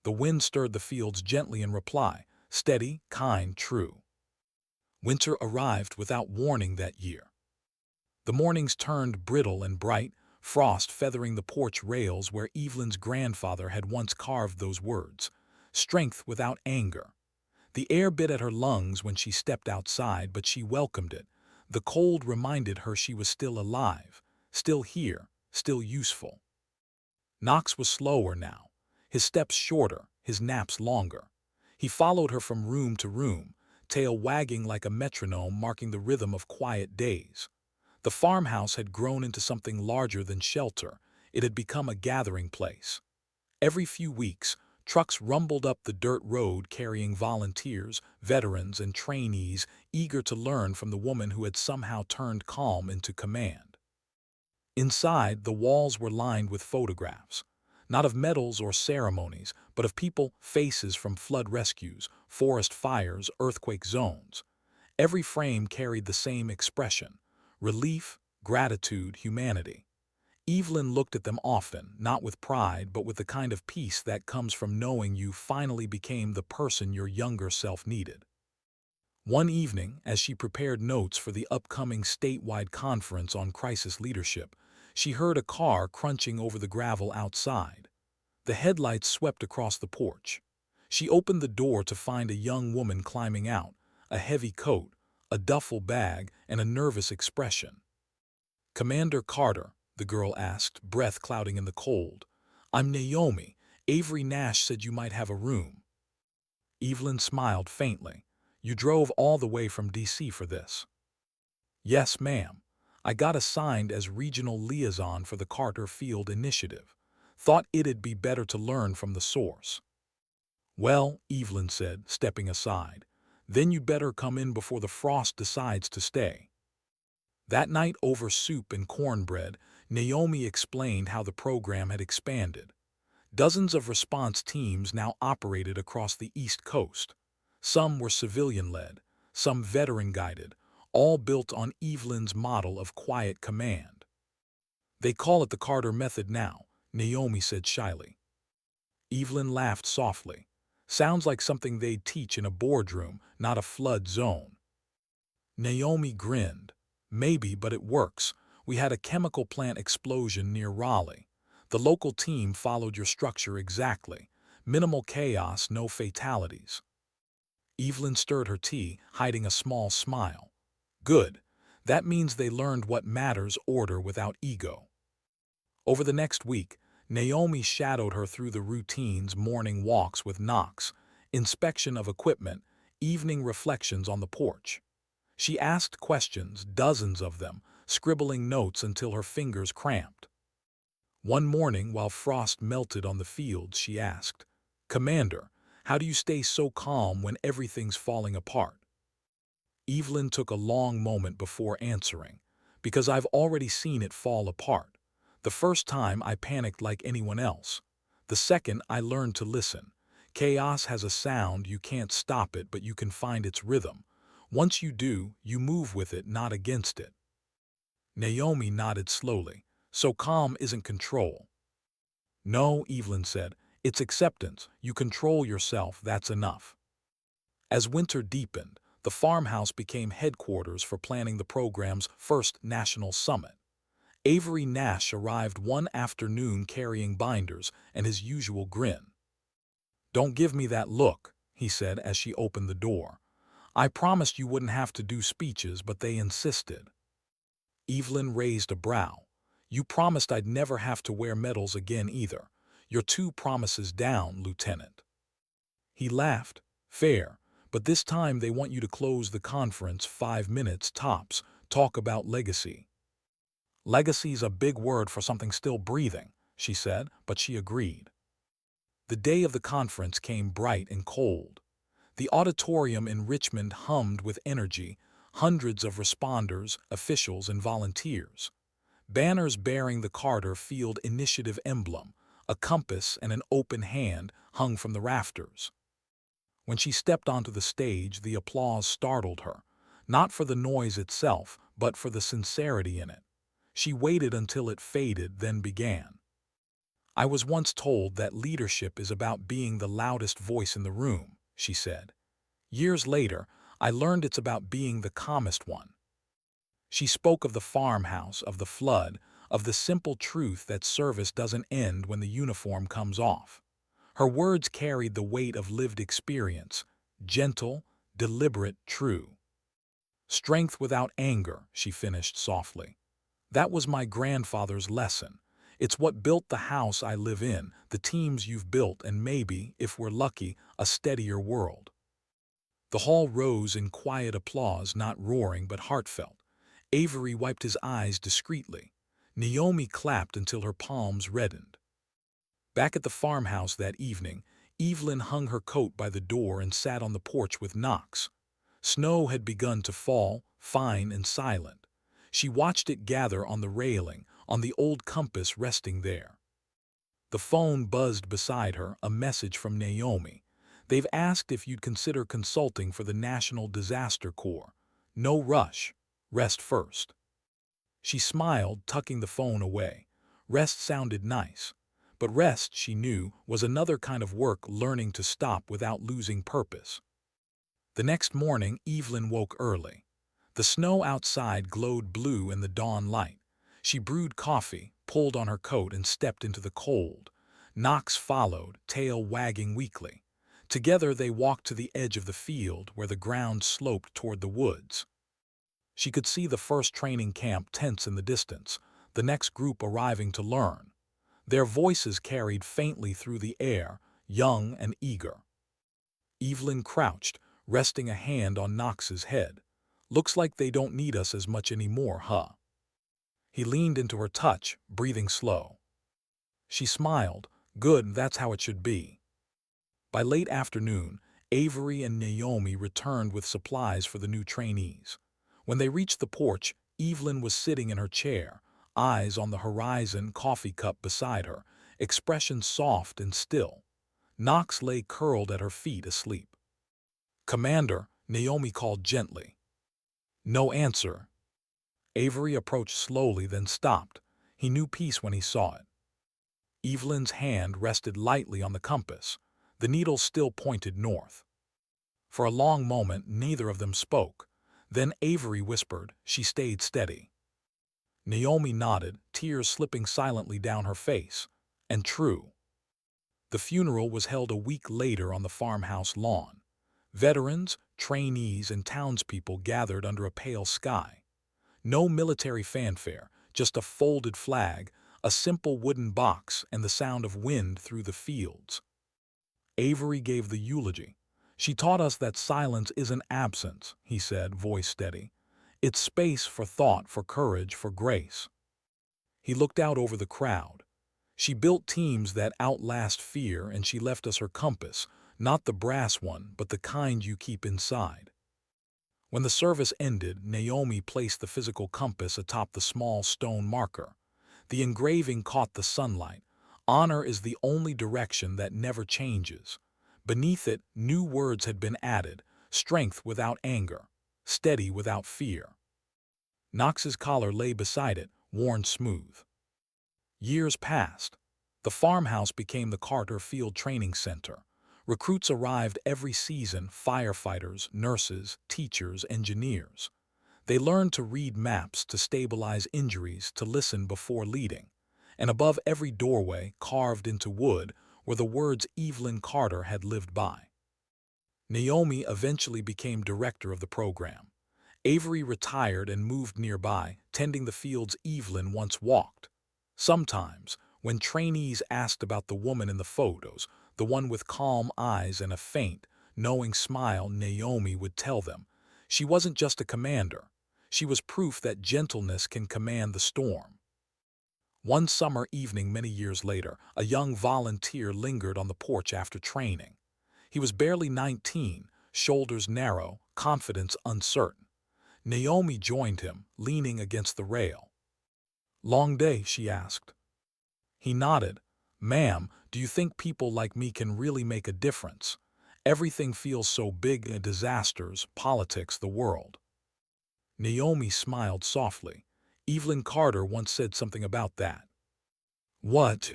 The wind stirred the fields gently in reply, steady, kind, true. Winter arrived without warning that year. The mornings turned brittle and bright, frost feathering the porch rails where Evelyn's grandfather had once carved those words, strength without anger. The air bit at her lungs when she stepped outside, but she welcomed it. The cold reminded her she was still alive, still here, still useful. Knox was slower now, his steps shorter, his naps longer. He followed her from room to room, tail wagging like a metronome marking the rhythm of quiet days. The farmhouse had grown into something larger than shelter. It had become a gathering place. Every few weeks, trucks rumbled up the dirt road carrying volunteers, veterans, and trainees eager to learn from the woman who had somehow turned calm into command. Inside, the walls were lined with photographs, not of medals or ceremonies, but of people, faces from flood rescues, forest fires, earthquake zones. Every frame carried the same expression: relief, gratitude, humanity. Evelyn looked at them often, not with pride, but with the kind of peace that comes from knowing you finally became the person your younger self needed. One evening, as she prepared notes for the upcoming statewide conference on crisis leadership, she heard a car crunching over the gravel outside. The headlights swept across the porch. She opened the door to find a young woman climbing out, a heavy coat, a duffel bag, and a nervous expression. "Commander Carter," the girl asked, breath clouding in the cold. "I'm Naomi. Avery Nash said you might have a room." Evelyn smiled faintly. "You drove all the way from D.C. for this?" "Yes, ma'am. I got assigned as regional liaison for the Carter Field Initiative. Thought it'd be better to learn from the source." "Well," Evelyn said, stepping aside, "then you'd better come in before the frost decides to stay." That night, over soup and cornbread, Naomi explained how the program had expanded. Dozens of response teams now operated across the East Coast. Some were civilian-led, some veteran-guided, all built on Evelyn's model of quiet command. "They call it the Carter Method now," Naomi said shyly. Evelyn laughed softly. "Sounds like something they'd teach in a boardroom, not a flood zone." Naomi grinned. "Maybe, but it works. We had a chemical plant explosion near Raleigh. The local team followed your structure exactly. Minimal chaos, no fatalities." Evelyn stirred her tea, hiding a small smile. "Good. That means they learned what matters: order without ego." Over the next week, Naomi shadowed her through the routines: morning walks with Knox, inspection of equipment, evening reflections on the porch. She asked questions, dozens of them, scribbling notes until her fingers cramped. One morning, while frost melted on the fields, she asked, "Commander, how do you stay so calm when everything's falling apart?" Evelyn took a long moment before answering. "Because I've already seen it fall apart. The first time I panicked like anyone else. The second I learned to listen. Chaos has a sound, you can't stop it, but you can find its rhythm. Once you do, you move with it, not against it." Naomi nodded slowly. "So calm isn't control." "No," Evelyn said. "It's acceptance. You control yourself, that's enough." As winter deepened, the farmhouse became headquarters for planning the program's first national summit. Avery Nash arrived one afternoon carrying binders and his usual grin. "Don't give me that look," he said as she opened the door. "I promised you wouldn't have to do speeches, but they insisted." Evelyn raised a brow. "You promised I'd never have to wear medals again either. You're 2 promises down, Lieutenant." He laughed. "Fair, but this time they want you to close the conference 5 minutes tops, talk about legacy." "Legacy's a big word for something still breathing," she said, but she agreed. The day of the conference came bright and cold. The auditorium in Richmond hummed with energy, hundreds of responders, officials, and volunteers. Banners bearing the Carter Field Initiative emblem, a compass and an open hand, hung from the rafters. When she stepped onto the stage, the applause startled her, not for the noise itself, but for the sincerity in it. She waited until it faded, then began. "I was once told that leadership is about being the loudest voice in the room," she said. "Years later, I learned it's about being the calmest one." She spoke of the farmhouse, of the flood, of the simple truth that service doesn't end when the uniform comes off. Her words carried the weight of lived experience, gentle, deliberate, true. "Strength without anger," she finished softly. "That was my grandfather's lesson. It's what built the house I live in, the teams you've built, and maybe, if we're lucky, a steadier world." The hall rose in quiet applause, not roaring but heartfelt. Avery wiped his eyes discreetly. Naomi clapped until her palms reddened. Back at the farmhouse that evening, Evelyn hung her coat by the door and sat on the porch with Knox. Snow had begun to fall, fine and silent. She watched it gather on the railing, on the old compass resting there. The phone buzzed beside her, a message from Naomi. "They've asked if you'd consider consulting for the National Disaster Corps. No rush. Rest first." She smiled, tucking the phone away. Rest sounded nice. But rest, she knew, was another kind of work, learning to stop without losing purpose. The next morning, Evelyn woke early. The snow outside glowed blue in the dawn light. She brewed coffee, pulled on her coat, and stepped into the cold. Knox followed, tail wagging weakly. Together they walked to the edge of the field, where the ground sloped toward the woods. She could see the first training camp tents in the distance, the next group arriving to learn. Their voices carried faintly through the air, young and eager. Evelyn crouched, resting a hand on Knox's head. "Looks like they don't need us as much anymore, huh?" He leaned into her touch, breathing slow. She smiled. "Good, that's how it should be." By late afternoon, Avery and Naomi returned with supplies for the new trainees. When they reached the porch, Evelyn was sitting in her chair, eyes on the horizon, coffee cup beside her, expression soft and still. Knox lay curled at her feet, asleep. "Commander," Naomi called gently. No answer. Avery approached slowly, then stopped. He knew peace when he saw it. Evelyn's hand rested lightly on the compass. The needle still pointed north. For a long moment, neither of them spoke. Then Avery whispered. She stayed steady. Naomi nodded, tears slipping silently down her face. And true. The funeral was held a week later on the farmhouse lawn. Veterans, trainees, and townspeople gathered under a pale sky. No military fanfare, just a folded flag, a simple wooden box, and the sound of wind through the fields. Avery gave the eulogy. "She taught us that silence isn't absence," he said, voice steady. "It's space for thought, for courage, for grace." He looked out over the crowd. "She built teams that outlast fear, and she left us her compass, not the brass one, but the kind you keep inside." When the service ended, Naomi placed the physical compass atop the small stone marker. The engraving caught the sunlight. "Honor is the only direction that never changes." Beneath it, new words had been added: strength without anger, steady without fear. Knox's collar lay beside it, worn smooth. Years passed. The farmhouse became the Carter Field Training Center. Recruits arrived every season: firefighters, nurses, teachers, engineers. They learned to read maps, to stabilize injuries, to listen before leading. And above every doorway, carved into wood, were the words Evelyn Carter had lived by. Naomi eventually became director of the program. Avery retired and moved nearby, tending the fields Evelyn once walked. Sometimes, when trainees asked about the woman in the photos, the one with calm eyes and a faint, knowing smile, Naomi would tell them, she wasn't just a commander. She was proof that gentleness can command the storm. One summer evening many years later, a young volunteer lingered on the porch after training. He was barely 19, shoulders narrow, confidence uncertain. Naomi joined him, leaning against the rail. "Long day?" she asked. He nodded. "Ma'am, do you think people like me can really make a difference?" Everything feels so big in disasters, politics, the world. Naomi smiled softly. Evelyn Carter once said something about that. What?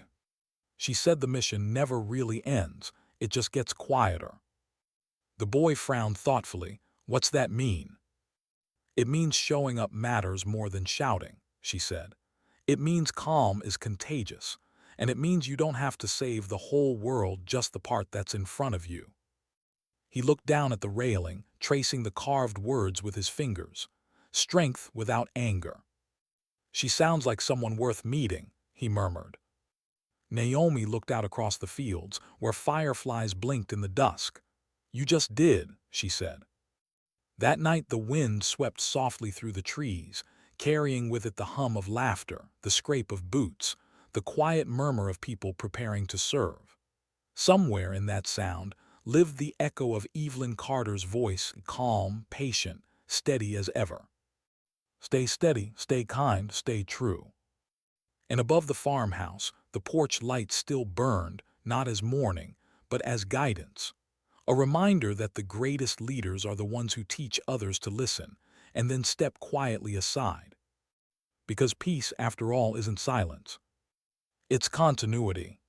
She said the mission never really ends, it just gets quieter. The boy frowned thoughtfully. What's that mean? It means showing up matters more than shouting, she said. It means calm is contagious, and it means you don't have to save the whole world, just the part that's in front of you. He looked down at the railing, tracing the carved words with his fingers. Strength without anger. She sounds like someone worth meeting, he murmured. Naomi looked out across the fields, where fireflies blinked in the dusk. You just did, she said. That night the wind swept softly through the trees, carrying with it the hum of laughter, the scrape of boots, the quiet murmur of people preparing to serve. Somewhere in that sound lived the echo of Evelyn Carter's voice, calm, patient, steady as ever. Stay steady, stay kind, stay true. And above the farmhouse, the porch light still burned, not as mourning, but as guidance. A reminder that the greatest leaders are the ones who teach others to listen and then step quietly aside. Because peace, after all, isn't silence. It's continuity.